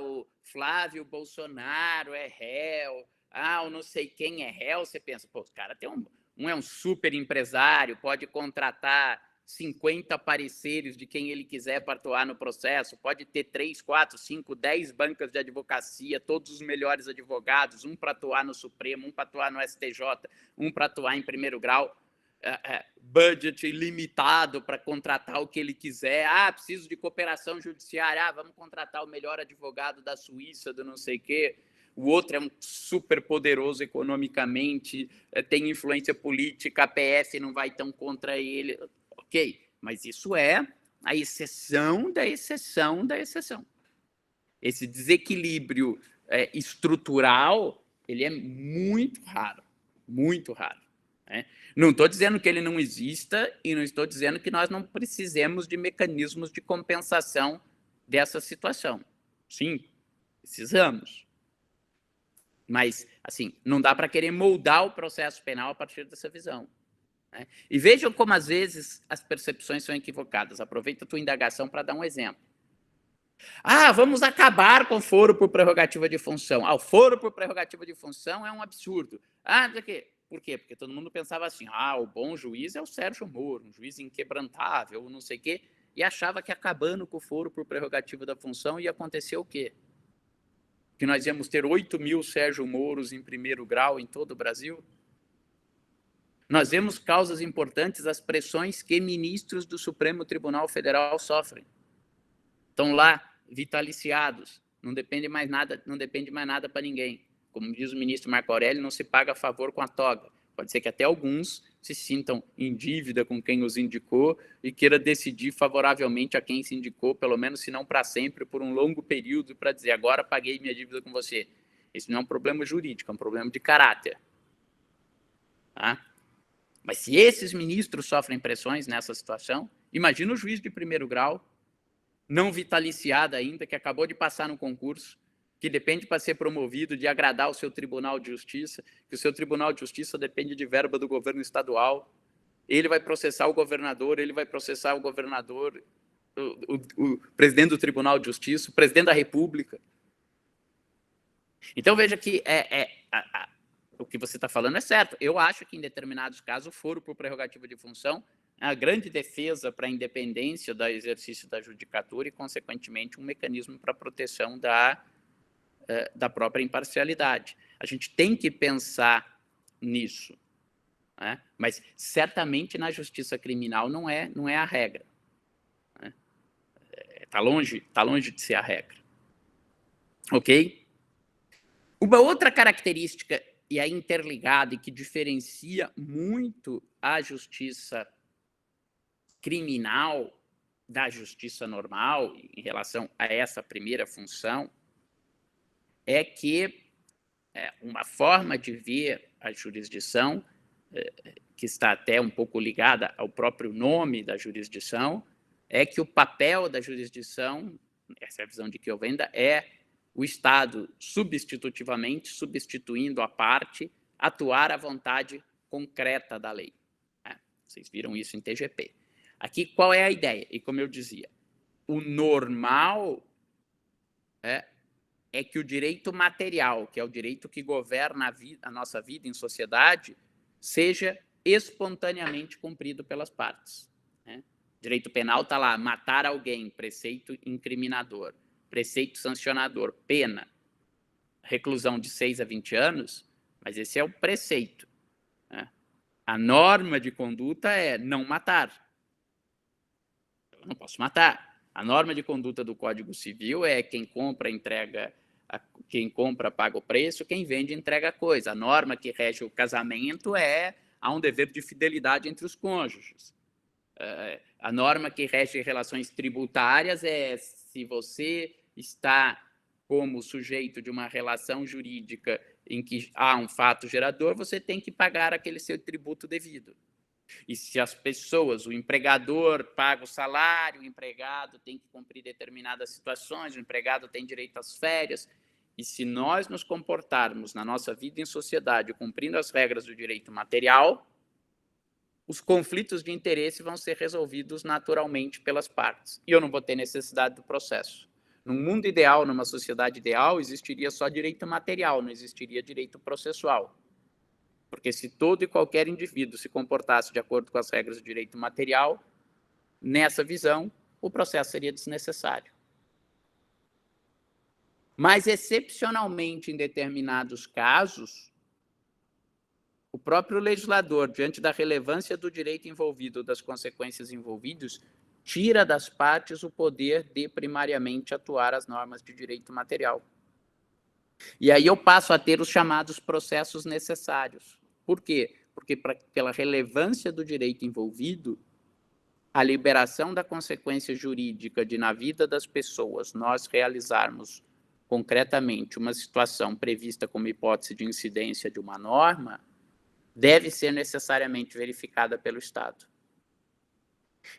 o Flávio Bolsonaro é réu, o não sei quem é réu, você pensa, pô, o cara tem um é um super empresário, pode contratar 50 pareceres de quem ele quiser para atuar no processo, pode ter 3, 4, 5, 10 bancas de advocacia, todos os melhores advogados, um para atuar no Supremo, um para atuar no STJ, um para atuar em primeiro grau, budget ilimitado para contratar o que ele quiser, preciso de cooperação judiciária, vamos contratar o melhor advogado da Suíça, do não sei o quê. O outro é um super poderoso economicamente, tem influência política, a PF não vai tão contra ele. Ok, mas isso é a exceção da exceção da exceção. Esse desequilíbrio estrutural, ele é muito raro, muito raro. Né? Não estou dizendo que ele não exista e não estou dizendo que nós não precisemos de mecanismos de compensação dessa situação. Sim, precisamos. Mas, assim, não dá para querer moldar o processo penal a partir dessa visão. Né? E vejam como, às vezes, as percepções são equivocadas. Aproveita a tua indagação para dar um exemplo. Vamos acabar com o foro por prerrogativa de função. O foro por prerrogativa de função é um absurdo. Por quê? Porque todo mundo pensava assim, o bom juiz é o Sérgio Moro, um juiz inquebrantável, não sei o quê, e achava que acabando com o foro por prerrogativa da função ia acontecer o quê? Que nós íamos ter 8.000 Sérgio Moros em primeiro grau em todo o Brasil? Nós vemos causas importantes, as pressões que ministros do Supremo Tribunal Federal sofrem. Estão lá, vitaliciados, não depende mais nada para ninguém. Como diz o ministro Marco Aurélio, não se paga favor com a toga. Pode ser que até alguns se sintam em dívida com quem os indicou e queira decidir favoravelmente a quem se indicou, pelo menos se não para sempre, por um longo período, para dizer, agora paguei minha dívida com você. Isso não é um problema jurídico, é um problema de caráter. Tá? Mas se esses ministros sofrem pressões nessa situação, imagina o juiz de primeiro grau, não vitaliciado ainda, que acabou de passar no concurso, que depende para ser promovido de agradar o seu Tribunal de Justiça, que o seu Tribunal de Justiça depende de verba do governo estadual, ele vai processar o governador, o presidente do Tribunal de Justiça, o presidente da República. Então, veja que o que você está falando é certo. Eu acho que, em determinados casos, o foro por prerrogativa de função é a grande defesa para a independência do exercício da judicatura e, consequentemente, um mecanismo para a proteção da própria imparcialidade. A gente tem que pensar nisso. Né? Mas, certamente, na justiça criminal não é a regra. Está longe de ser a regra. Ok? Uma outra característica, e é interligada, e que diferencia muito a justiça criminal da justiça normal, em relação a essa primeira função, é que uma forma de ver a jurisdição, que está até um pouco ligada ao próprio nome da jurisdição, é que o papel da jurisdição, essa é a visão de que eu vendo, é o Estado substitutivamente, substituindo a parte, atuar à vontade concreta da lei. Vocês viram isso em TGP. Aqui, qual é a ideia? E como eu dizia, o normal é que o direito material, que é o direito que governa a nossa vida em sociedade, seja espontaneamente cumprido pelas partes. Né? Direito penal está lá, matar alguém, preceito incriminador, preceito sancionador, pena, reclusão de 6 a 20 anos, mas esse é o preceito. Né? A norma de conduta é não matar. Eu não posso matar. A norma de conduta do Código Civil é quem compra, entrega, quem compra paga o preço, quem vende entrega a coisa. A norma que rege o casamento há um dever de fidelidade entre os cônjuges. A norma que rege relações tributárias é se você está como sujeito de uma relação jurídica em que há um fato gerador, você tem que pagar aquele seu tributo devido. E se as pessoas, o empregador paga o salário, o empregado tem que cumprir determinadas situações, o empregado tem direito às férias, e se nós nos comportarmos na nossa vida em sociedade cumprindo as regras do direito material, os conflitos de interesse vão ser resolvidos naturalmente pelas partes. E eu não vou ter necessidade do processo. Num mundo ideal, numa sociedade ideal, existiria só direito material, não existiria direito processual. Porque se todo e qualquer indivíduo se comportasse de acordo com as regras do direito material, nessa visão, o processo seria desnecessário. Mas, excepcionalmente, em determinados casos, o próprio legislador, diante da relevância do direito envolvido, das consequências envolvidas, tira das partes o poder de, primariamente, atuar as normas de direito material. E aí eu passo a ter os chamados processos necessários. Por quê? Porque, pela relevância do direito envolvido, a liberação da consequência jurídica de, na vida das pessoas, nós realizarmos concretamente uma situação prevista como hipótese de incidência de uma norma, deve ser necessariamente verificada pelo Estado.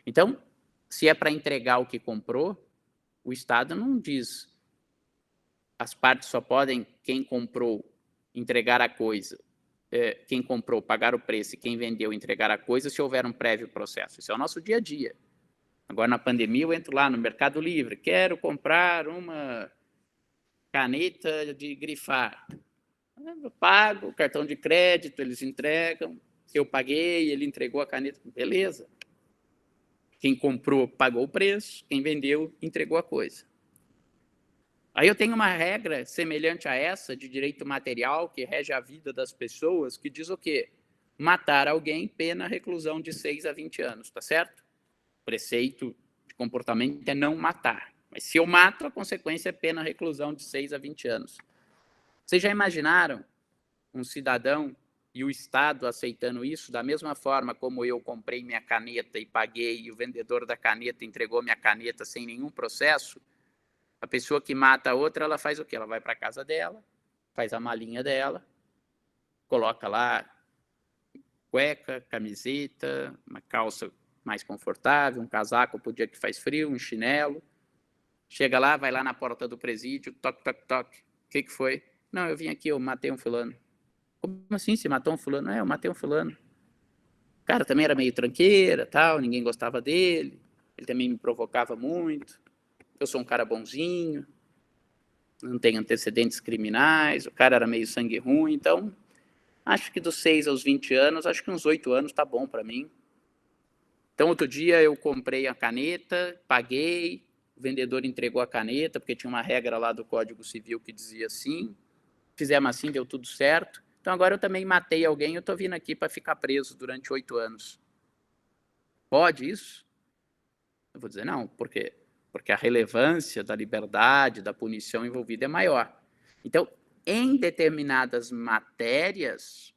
Então, se é para entregar o que comprou, o Estado não diz as partes só podem, quem comprou, entregar a coisa, quem comprou, pagar o preço, e quem vendeu, entregar a coisa, se houver um prévio processo. Isso é o nosso dia a dia. Agora, na pandemia, eu entro lá no Mercado Livre, quero comprar uma caneta de grifar. Eu pago, cartão de crédito, eles entregam, eu paguei, ele entregou a caneta, beleza. Quem comprou, pagou o preço, quem vendeu, entregou a coisa. Aí eu tenho uma regra semelhante a essa, de direito material, que rege a vida das pessoas, que diz o quê? Matar alguém, pena, reclusão de 6 a 20 anos, tá certo? O preceito de comportamento é não matar. Mas se eu mato, a consequência é pena, reclusão de 6 a 20 anos. Vocês já imaginaram um cidadão e o Estado aceitando isso, da mesma forma como eu comprei minha caneta e paguei, e o vendedor da caneta entregou minha caneta sem nenhum processo? A pessoa que mata a outra, ela faz o quê? Ela vai para a casa dela, faz a malinha dela, coloca lá cueca, camiseta, uma calça mais confortável, um casaco para o dia que faz frio, um chinelo. Chega lá, vai lá na porta do presídio, toque, toque, toque. O que foi? Não, eu vim aqui, eu matei um fulano. Como assim, você matou um fulano? Eu matei um fulano. O cara também era meio tranqueira, tal, ninguém gostava dele, ele também me provocava muito. Eu sou um cara bonzinho, não tenho antecedentes criminais, o cara era meio sangue ruim, então acho que dos 6 aos 20 anos, acho que uns 8 anos tá bom para mim. Então, outro dia eu comprei a caneta, paguei, o vendedor entregou a caneta, porque tinha uma regra lá do Código Civil que dizia assim, fizemos assim, deu tudo certo. Então, agora eu também matei alguém, eu estou vindo aqui para ficar preso durante 8 anos. Pode isso? Eu vou dizer não, por quê? Porque a relevância da liberdade, da punição envolvida é maior. Então, em determinadas matérias,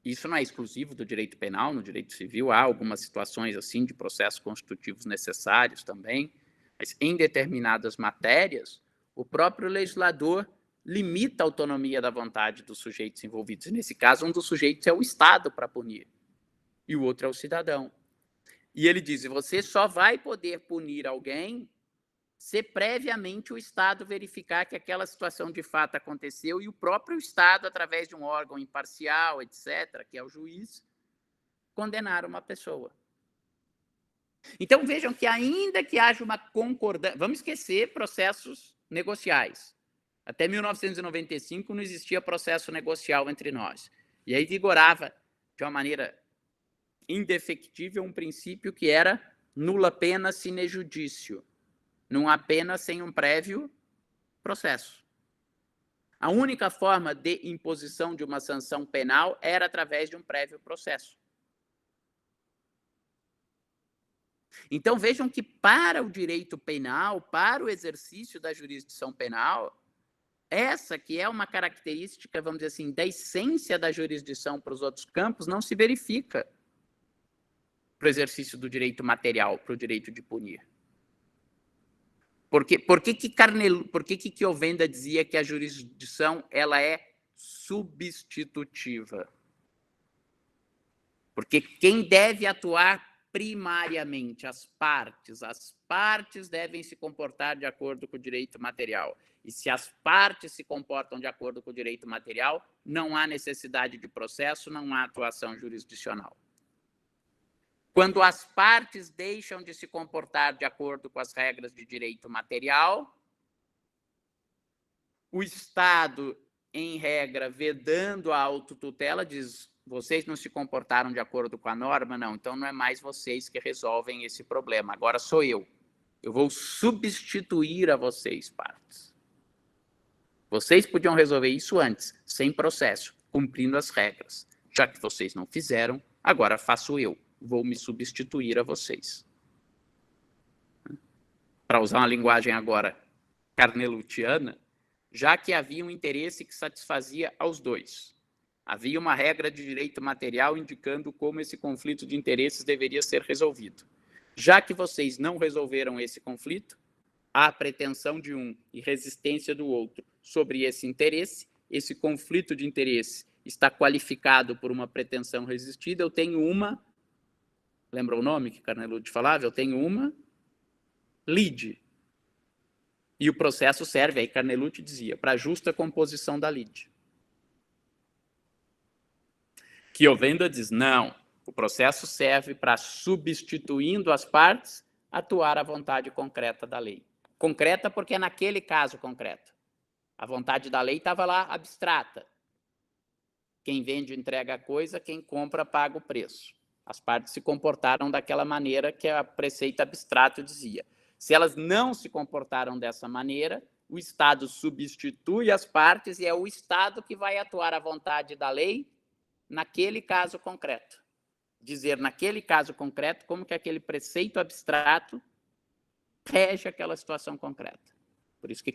isso não é exclusivo do direito penal, no direito civil há algumas situações assim de processos constitutivos necessários também, mas em determinadas matérias, o próprio legislador limita a autonomia da vontade dos sujeitos envolvidos. E, nesse caso, um dos sujeitos é o Estado para punir, e o outro é o cidadão. E ele diz, você só vai poder punir alguém se previamente o Estado verificar que aquela situação de fato aconteceu e o próprio Estado, através de um órgão imparcial, etc., que é o juiz, condenar uma pessoa. Então, vejam que ainda que haja uma concordância... Vamos esquecer processos negociais. Até 1995 não existia processo negocial entre nós. E aí vigorava, de uma maneira indefectível, um princípio que era nula pena sine judicio. Não há pena sem um prévio processo. A única forma de imposição de uma sanção penal era através de um prévio processo. Então, vejam que para o direito penal, para o exercício da jurisdição penal, essa que é uma característica, vamos dizer assim, da essência da jurisdição para os outros campos, não se verifica para o exercício do direito material, para o direito de punir. Por que Chiovenda dizia que a jurisdição ela é substitutiva? Porque quem deve atuar primariamente as partes devem se comportar de acordo com o direito material. E se as partes se comportam de acordo com o direito material, não há necessidade de processo, não há atuação jurisdicional. Quando as partes deixam de se comportar de acordo com as regras de direito material, o Estado, em regra, vedando a autotutela, diz: vocês não se comportaram de acordo com a norma? Não, então não é mais vocês que resolvem esse problema, agora sou eu. Eu vou substituir a vocês, partes. Vocês podiam resolver isso antes, sem processo, cumprindo as regras. Já que vocês não fizeram, agora faço eu. Vou me substituir a vocês. Para usar uma linguagem agora carnelutiana, já que havia um interesse que satisfazia aos dois. Havia uma regra de direito material indicando como esse conflito de interesses deveria ser resolvido. Já que vocês não resolveram esse conflito, há pretensão de um e resistência do outro sobre esse interesse, esse conflito de interesse está qualificado por uma pretensão resistida, eu tenho uma, lembra o nome que Carnelucci falava? Eu tenho uma lide. E o processo serve, aí Carnelucci dizia, para a justa composição da lide. Chiovenda diz, não, o processo serve para, substituindo as partes, atuar à vontade concreta da lei. Concreta porque é naquele caso concreto. A vontade da lei estava lá abstrata. Quem vende entrega a coisa, quem compra paga o preço. As partes se comportaram daquela maneira que a preceito abstrato dizia. Se elas não se comportaram dessa maneira, o Estado substitui as partes e é o Estado que vai atuar à vontade da lei naquele caso concreto. Dizer naquele caso concreto como que aquele preceito abstrato rege aquela situação concreta. Por isso que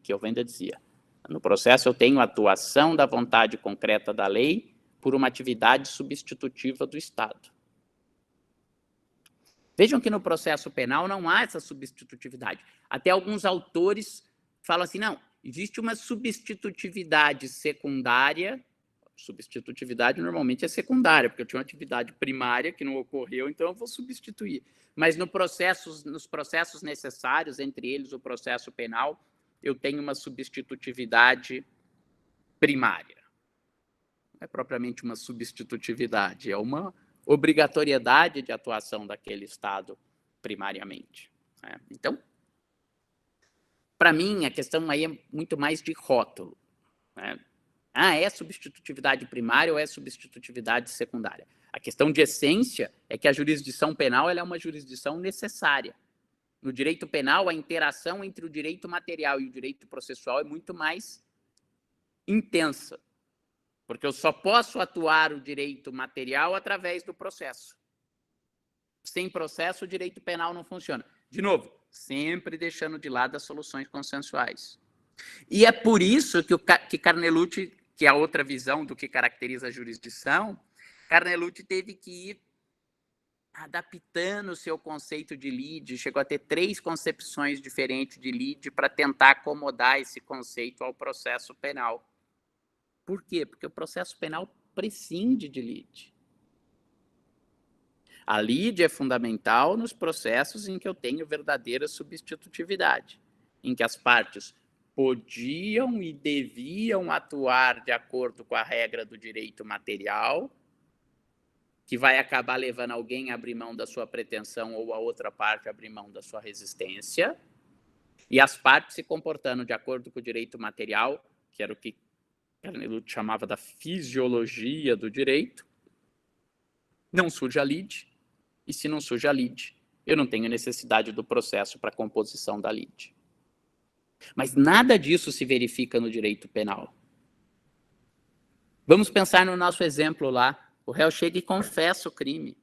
Chiovenda dizia, no processo eu tenho a atuação da vontade concreta da lei por uma atividade substitutiva do Estado. Vejam que no processo penal não há essa substitutividade. Até alguns autores falam assim, não, existe uma substitutividade secundária. Substitutividade normalmente é secundária, porque eu tinha uma atividade primária que não ocorreu, então eu vou substituir. Mas nos processos necessários, entre eles o processo penal, eu tenho uma substitutividade primária. Não é propriamente uma substitutividade, é uma obrigatoriedade de atuação daquele Estado primariamente. Então, para mim, a questão aí é muito mais de rótulo. É substitutividade primária ou é substitutividade secundária? A questão de essência é que a jurisdição penal ela é uma jurisdição necessária. No direito penal, a interação entre o direito material e o direito processual é muito mais intensa, porque eu só posso atuar o direito material através do processo. Sem processo, o direito penal não funciona. De novo, sempre deixando de lado as soluções consensuais. E é por isso que Carnelucci, que é a outra visão do que caracteriza a jurisdição, Carnelucci teve que ir adaptando o seu conceito de lide, chegou a ter 3 concepções diferentes de lide para tentar acomodar esse conceito ao processo penal. Por quê? Porque o processo penal prescinde de lide. A lide é fundamental nos processos em que eu tenho verdadeira substitutividade, em que as partes podiam e deviam atuar de acordo com a regra do direito material, que vai acabar levando alguém a abrir mão da sua pretensão ou a outra parte a abrir mão da sua resistência, e as partes se comportando de acordo com o direito material, que era o que Carnelucci chamava da fisiologia do direito, não surge a lide, e se não surge a lide, eu não tenho necessidade do processo para a composição da lide. Mas nada disso se verifica no direito penal. Vamos pensar no nosso exemplo lá. O réu chega e confessa o crime.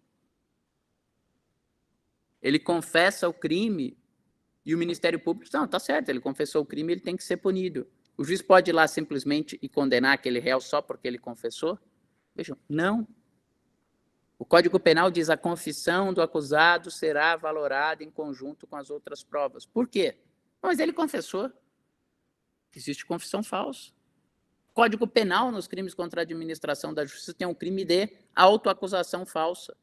Ele confessa o crime e o Ministério Público diz, não, tá certo, ele confessou o crime, ele tem que ser punido. O juiz pode ir lá simplesmente e condenar aquele réu só porque ele confessou? Vejam, não. O Código Penal diz a confissão do acusado será valorada em conjunto com as outras provas. Por quê? Mas ele confessou. Existe confissão falsa. Código Penal, nos crimes contra a administração da justiça, tem um crime de autoacusação falsa.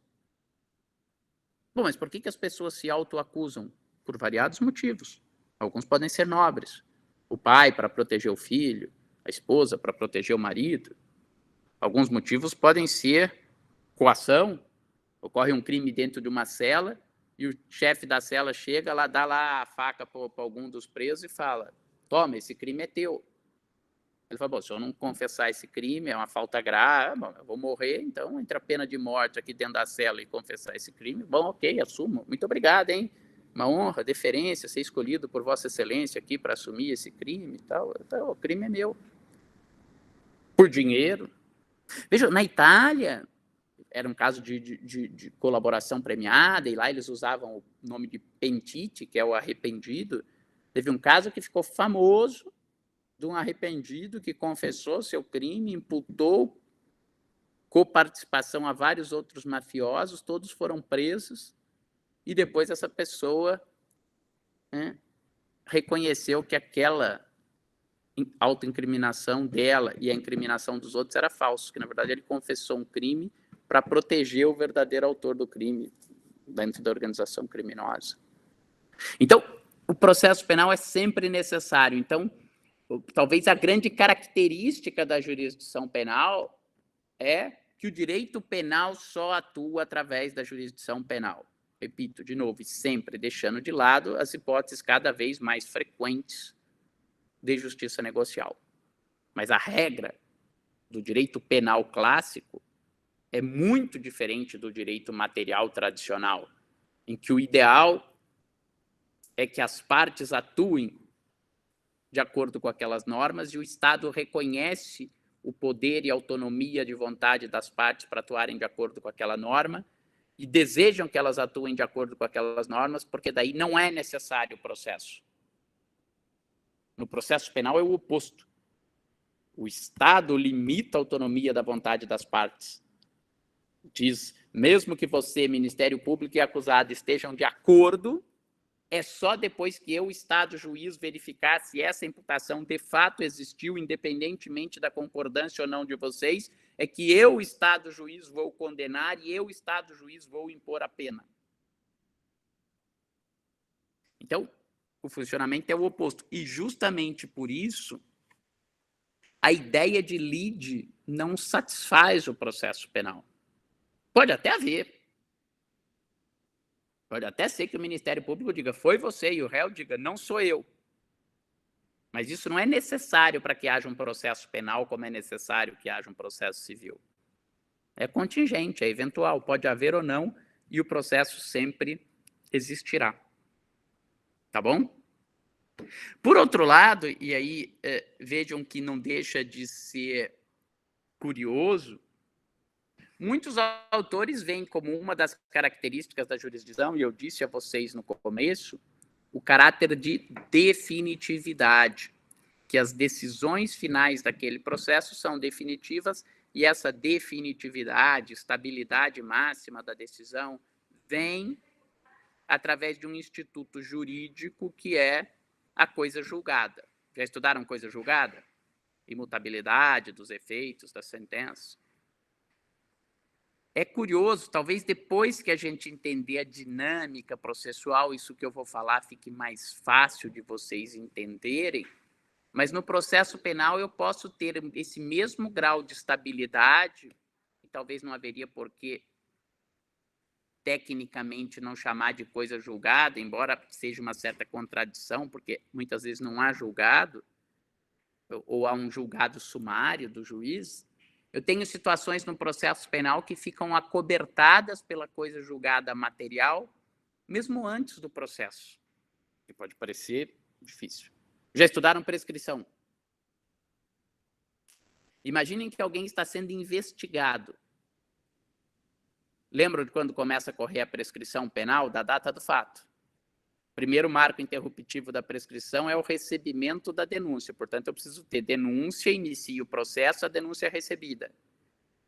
Bom, mas por que as pessoas se autoacusam? Por variados motivos. Alguns podem ser nobres. O pai para proteger o filho, a esposa para proteger o marido. Alguns motivos podem ser coação. Ocorre um crime dentro de uma cela e o chefe da cela chega lá, dá lá a faca para algum dos presos e fala: toma, esse crime é teu. Ele fala: bom, se eu não confessar esse crime, é uma falta grave, bom, eu vou morrer, então, entre a pena de morte aqui dentro da cela e confessar esse crime, bom, ok, assumo. Muito obrigado, hein? Uma honra, deferência, ser escolhido por Vossa Excelência aqui para assumir esse crime e tal. Então, o crime é meu. Por dinheiro. Veja, na Itália, era um caso de colaboração premiada, e lá eles usavam o nome de pentite, que é o arrependido. Teve um caso que ficou famoso, de um arrependido que confessou seu crime, imputou coparticipação a vários outros mafiosos, todos foram presos, e depois essa pessoa, né, reconheceu que aquela autoincriminação dela e a incriminação dos outros era falso, que na verdade ele confessou um crime para proteger o verdadeiro autor do crime dentro da organização criminosa. Então, o processo penal é sempre necessário. Então, talvez a grande característica da jurisdição penal é que o direito penal só atua através da jurisdição penal. Repito de novo, e sempre deixando de lado as hipóteses cada vez mais frequentes de justiça negocial. Mas a regra do direito penal clássico é muito diferente do direito material tradicional, em que o ideal é que as partes atuem de acordo com aquelas normas e o Estado reconhece o poder e autonomia de vontade das partes para atuarem de acordo com aquela norma e desejam que elas atuem de acordo com aquelas normas, porque daí não é necessário o processo. No processo penal é o oposto. O Estado limita a autonomia da vontade das partes. Diz, mesmo que você, Ministério Público e acusado estejam de acordo, é só depois que eu, Estado juiz, verificar se essa imputação de fato existiu, independentemente da concordância ou não de vocês, é que eu, Estado juiz, vou condenar e eu, Estado juiz, vou impor a pena. Então, o funcionamento é o oposto. E justamente por isso, a ideia de lide não satisfaz o processo penal. Pode até haver. Pode até ser que o Ministério Público diga, foi você, e o réu diga, não sou eu. Mas isso não é necessário para que haja um processo penal, como é necessário que haja um processo civil. É contingente, é eventual, pode haver ou não, e o processo sempre existirá. Tá bom? Por outro lado, e aí vejam que não deixa de ser curioso, muitos autores veem como uma das características da jurisdição, e eu disse a vocês no começo, o caráter de definitividade, que as decisões finais daquele processo são definitivas e essa definitividade, estabilidade máxima da decisão, vem através de um instituto jurídico que é a coisa julgada. Já estudaram coisa julgada? Imutabilidade dos efeitos da sentença. É curioso, talvez depois que a gente entender a dinâmica processual, isso que eu vou falar fique mais fácil de vocês entenderem, mas no processo penal eu posso ter esse mesmo grau de estabilidade, e talvez não haveria por que tecnicamente não chamar de coisa julgada, embora seja uma certa contradição, porque muitas vezes não há julgado, ou há um julgado sumário do juiz. Eu tenho situações no processo penal que ficam acobertadas pela coisa julgada material, mesmo antes do processo, que pode parecer difícil. Já estudaram prescrição? Imaginem que alguém está sendo investigado. Lembram de quando começa a correr a prescrição penal? Da data do fato. Primeiro marco interruptivo da prescrição é o recebimento da denúncia. Portanto, eu preciso ter denúncia, inicio o processo, a denúncia é recebida.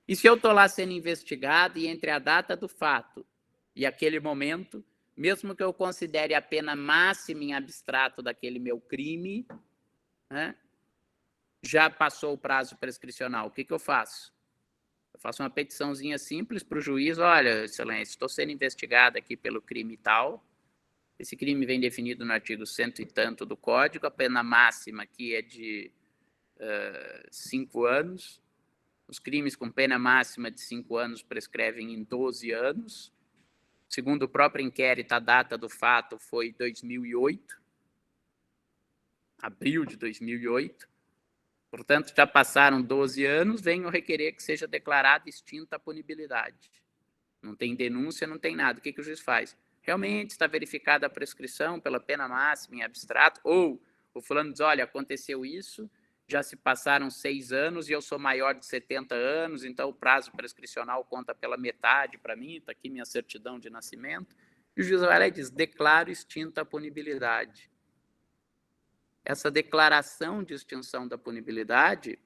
E se eu estou lá sendo investigado e entre a data do fato e aquele momento, mesmo que eu considere a pena máxima em abstrato daquele meu crime, né, já passou o prazo prescricional, o que eu faço? Eu faço uma petiçãozinha simples para o juiz, olha, excelência, estou sendo investigado aqui pelo crime tal, esse crime vem definido no artigo 100 e tanto do Código, a pena máxima aqui é de 5 anos, os crimes com pena máxima de 5 anos prescrevem em 12 anos, segundo o próprio inquérito, a data do fato foi 2008, abril de 2008, portanto, já passaram 12 anos, venho requerer que seja declarada extinta a punibilidade. Não tem denúncia, não tem nada. O que o juiz faz? Realmente está verificada a prescrição pela pena máxima em abstrato, ou o fulano diz, olha, aconteceu isso, já se passaram 6 anos e eu sou maior de 70 anos, então o prazo prescricional conta pela metade para mim, está aqui minha certidão de nascimento. E o juiz vai lá e diz, declaro extinta a punibilidade. Essa declaração de extinção da punibilidade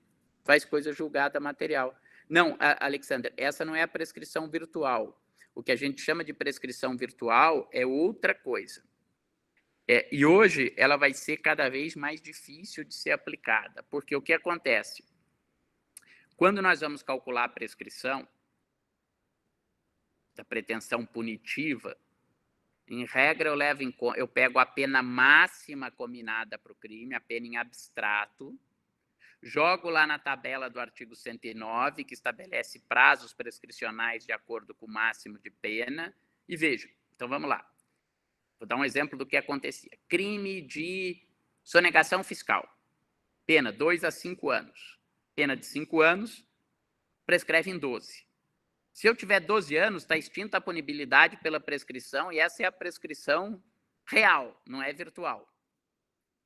faz coisa julgada material. Não, Alexander, essa não é a prescrição virtual. O que a gente chama de prescrição virtual é outra coisa. E hoje ela vai ser cada vez mais difícil de ser aplicada, porque o que acontece? Quando nós vamos calcular a prescrição da pretensão punitiva, em regra, eu pego a pena máxima combinada para o crime, a pena em abstrato, jogo lá na tabela do artigo 109, que estabelece prazos prescricionais de acordo com o máximo de pena, e vejo. Então, vamos lá. Vou dar um exemplo do que acontecia. Crime de sonegação fiscal. Pena 2 a 5 anos. Pena de 5 anos, prescreve em 12. Se eu tiver 12 anos, está extinta a punibilidade pela prescrição, e essa é a prescrição real, não é virtual.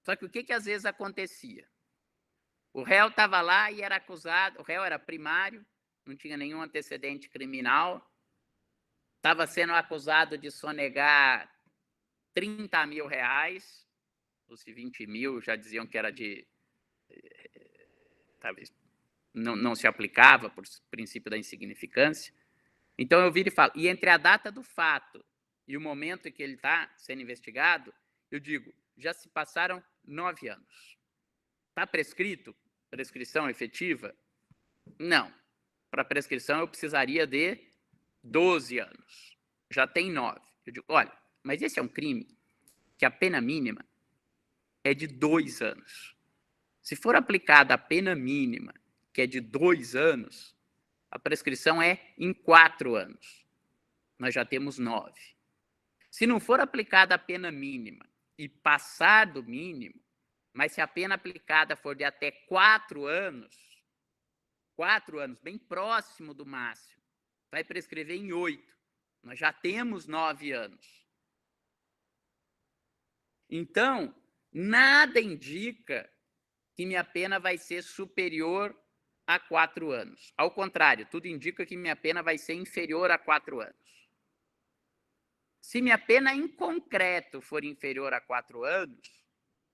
Só que o que às vezes acontecia? O réu estava lá e era acusado, o réu era primário, não tinha nenhum antecedente criminal, estava sendo acusado de sonegar 30 mil reais, ou se 20 mil, já diziam que era de... talvez não se aplicava por princípio da insignificância. Então, eu viro e falo, e entre a data do fato e o momento em que ele está sendo investigado, eu digo, já se passaram 9 anos. Está prescrito? Prescrição efetiva? Não. Para prescrição, eu precisaria de 12 anos. Já tem 9. Eu digo, olha, mas esse é um crime que a pena mínima é de 2 anos. Se for aplicada a pena mínima, que é de 2 anos, a prescrição é em 4 anos. Nós já temos 9. Se não for aplicada a pena mínima e passar do mínimo, mas se a pena aplicada for de até 4 anos, bem próximo do máximo, vai prescrever em 8. Nós já temos 9 anos. Então, nada indica que minha pena vai ser superior a 4 anos. Ao contrário, tudo indica que minha pena vai ser inferior a 4 anos. Se minha pena em concreto for inferior a 4 anos,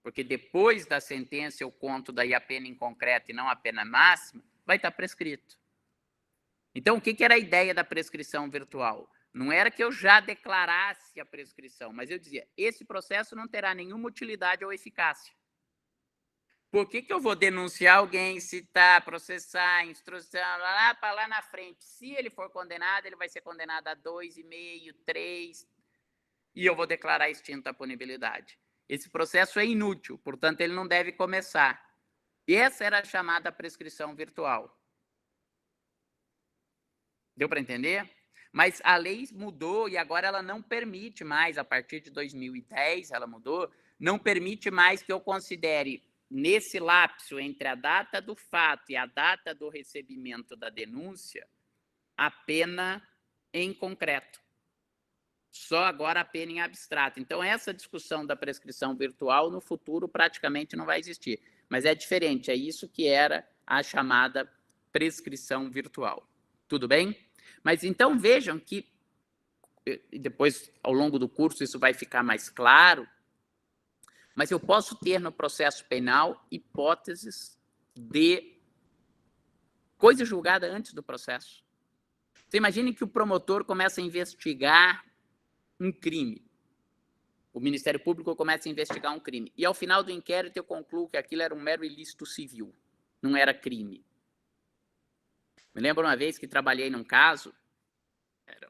porque depois da sentença eu conto daí a pena em concreto e não a pena máxima, vai estar prescrito. Então, o que era a ideia da prescrição virtual? Não era que eu já declarasse a prescrição, mas eu dizia, esse processo não terá nenhuma utilidade ou eficácia. Por que eu vou denunciar alguém, citar, processar, instrução, lá para lá na frente? Se ele for condenado, ele vai ser condenado a 2,5, 3, e eu vou declarar extinta a punibilidade. Esse processo é inútil, portanto, ele não deve começar. E essa era a chamada prescrição virtual. Deu para entender? Mas a lei mudou e agora ela não permite mais, a partir de 2010, ela mudou, não permite mais que eu considere nesse lapso entre a data do fato e a data do recebimento da denúncia, a pena em concreto. Só agora a pena em abstrato. Então, essa discussão da prescrição virtual, no futuro, praticamente não vai existir. Mas é diferente, é isso que era a chamada prescrição virtual. Tudo bem? Mas, então, vejam que, depois, ao longo do curso, isso vai ficar mais claro, mas eu posso ter no processo penal hipóteses de coisa julgada antes do processo. Você imagine que o promotor começa a investigar um crime. O Ministério Público começa a investigar um crime. E, ao final do inquérito, eu concluo que aquilo era um mero ilícito civil. Não era crime. Me lembro uma vez que trabalhei num caso,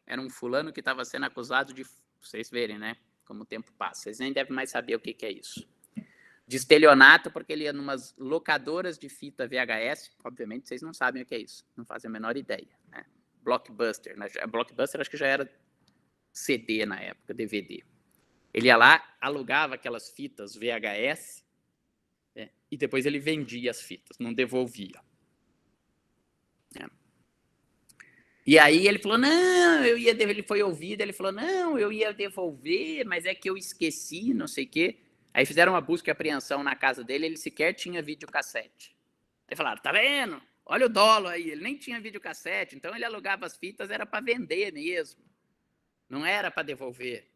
era um fulano que estava sendo acusado de, vocês verem, né, como o tempo passa, vocês nem devem mais saber o que é isso, de estelionato, porque ele ia numas locadoras de fita VHS, obviamente vocês não sabem o que é isso, não fazem a menor ideia, né? Blockbuster, né? Blockbuster acho que já era CD na época, DVD. Ele ia lá, alugava aquelas fitas VHS, né, e depois ele vendia as fitas, não devolvia. E aí ele falou, não, ele foi ouvido, ele falou, não, eu ia devolver, mas é que eu esqueci, não sei o quê. Aí fizeram uma busca e apreensão na casa dele, ele sequer tinha videocassete. Aí falaram, tá vendo? Olha o dolo aí, ele nem tinha videocassete, então ele alugava as fitas, era para vender mesmo, não era para devolver.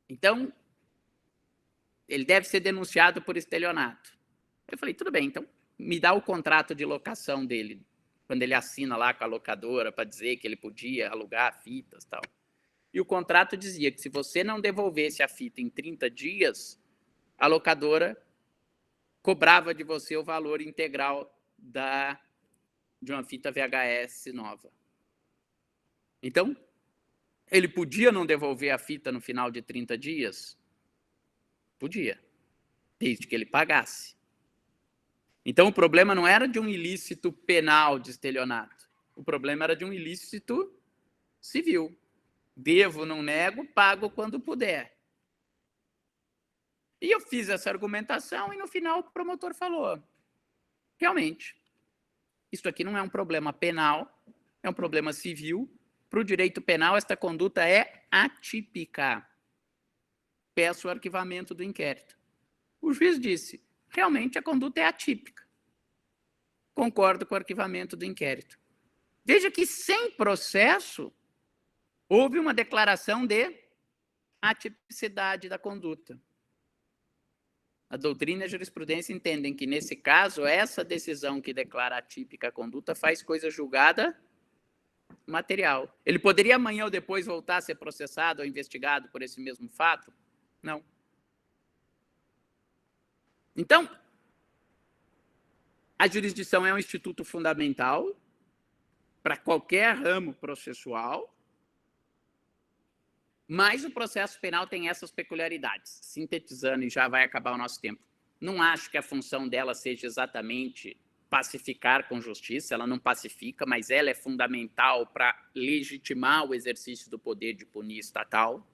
Então, ele deve ser denunciado por estelionato. Eu falei, tudo bem, então me dá o contrato de locação dele, quando ele assina lá com a locadora para dizer que ele podia alugar fitas e tal. E o contrato dizia que se você não devolvesse a fita em 30 dias, a locadora cobrava de você o valor integral de uma fita VHS nova. Então, ele podia não devolver a fita no final de 30 dias? Podia, desde que ele pagasse. Então, o problema não era de um ilícito penal de estelionato. O problema era de um ilícito civil. Devo, não nego, pago quando puder. E eu fiz essa argumentação e, no final, o promotor falou, realmente, isso aqui não é um problema penal, é um problema civil. Para o direito penal, esta conduta é atípica. Peço o arquivamento do inquérito. O juiz disse, realmente a conduta é atípica. Concordo com o arquivamento do inquérito. Veja que, sem processo, houve uma declaração de atipicidade da conduta. A doutrina e a jurisprudência entendem que, nesse caso, essa decisão que declara atípica a conduta faz coisa julgada material. Ele poderia amanhã ou depois voltar a ser processado ou investigado por esse mesmo fato? Não. Então, a jurisdição é um instituto fundamental para qualquer ramo processual, mas o processo penal tem essas peculiaridades. Sintetizando, e já vai acabar o nosso tempo. Não acho que a função dela seja exatamente pacificar com justiça, ela não pacifica, mas ela é fundamental para legitimar o exercício do poder de punir estatal.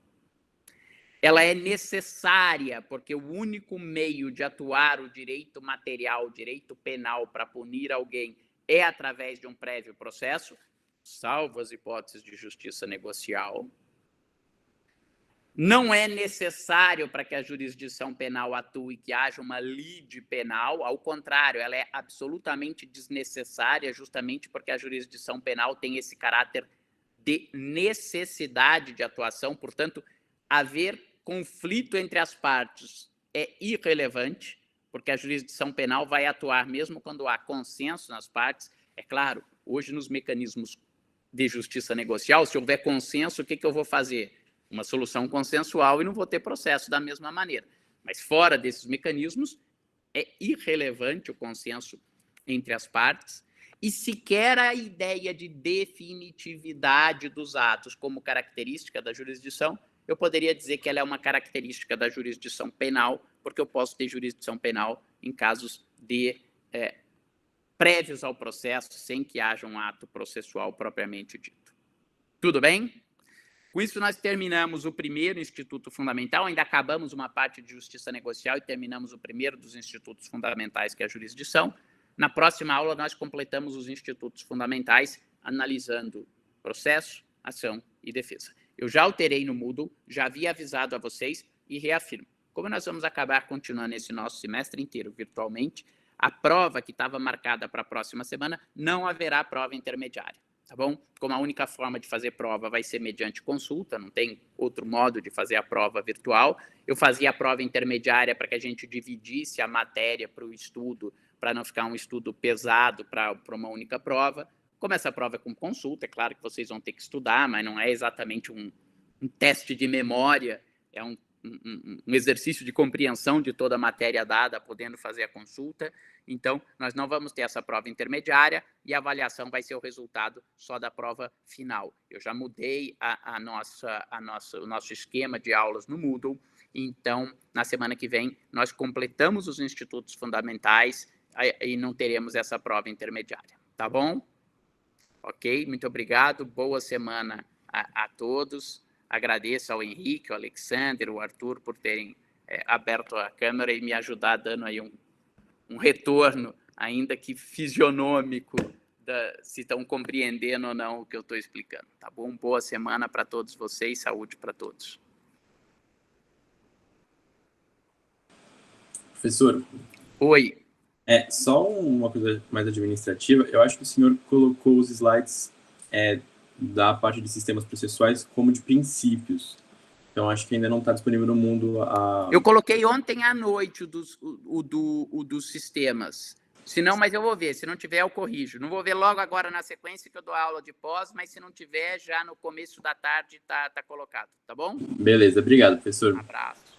Ela é necessária, porque o único meio de atuar o direito material, o direito penal para punir alguém é através de um prévio processo, salvo as hipóteses de justiça negocial. Não é necessário para que a jurisdição penal atue que haja uma lide penal, ao contrário, ela é absolutamente desnecessária, justamente porque a jurisdição penal tem esse caráter de necessidade de atuação, portanto, haver conflito entre as partes é irrelevante, porque a jurisdição penal vai atuar mesmo quando há consenso nas partes. É claro, hoje nos mecanismos de justiça negocial, se houver consenso, o que eu vou fazer? Uma solução consensual e não vou ter processo da mesma maneira. Mas fora desses mecanismos, é irrelevante o consenso entre as partes e sequer a ideia de definitividade dos atos como característica da jurisdição, eu poderia dizer que ela é uma característica da jurisdição penal, porque eu posso ter jurisdição penal em casos de prévios ao processo, sem que haja um ato processual propriamente dito. Tudo bem? Com isso, nós terminamos o primeiro instituto fundamental, ainda acabamos uma parte de justiça negocial e terminamos o primeiro dos institutos fundamentais, que é a jurisdição. Na próxima aula, nós completamos os institutos fundamentais, analisando processo, ação e defesa. Eu já alterei no Moodle, já havia avisado a vocês e reafirmo. Como nós vamos acabar continuando esse nosso semestre inteiro virtualmente, a prova que estava marcada para a próxima semana não haverá prova intermediária. Tá bom? Como a única forma de fazer prova vai ser mediante consulta, não tem outro modo de fazer a prova virtual. Eu fazia a prova intermediária para que a gente dividisse a matéria para o estudo, para não ficar um estudo pesado para uma única prova. Como essa prova é com consulta, é claro que vocês vão ter que estudar, mas não é exatamente um teste de memória, é um um exercício de compreensão de toda a matéria dada, podendo fazer a consulta. Então, nós não vamos ter essa prova intermediária e a avaliação vai ser o resultado só da prova final. Eu já mudei o nosso esquema de aulas no Moodle, então, na semana que vem, nós completamos os institutos fundamentais e não teremos essa prova intermediária. Tá bom? Ok? Muito obrigado. Boa semana a todos. Agradeço ao Henrique, ao Alexander, ao Arthur por terem aberto a câmera e me ajudar dando aí um retorno, ainda que fisionômico, se estão compreendendo ou não o que eu estou explicando. Tá bom? Boa semana para todos vocês, saúde para todos. Professor. Oi. Só uma coisa mais administrativa. Eu acho que o senhor colocou os slides da parte de sistemas processuais como de princípios. Então, acho que ainda não está disponível no mundo a... Eu coloquei ontem à noite o dos sistemas. Se não, mas eu vou ver. Se não tiver, eu corrijo. Não vou ver logo agora na sequência que eu dou aula de pós, mas se não tiver, já no começo da tarde tá colocado. Tá bom? Beleza. Obrigado, professor. Um abraço.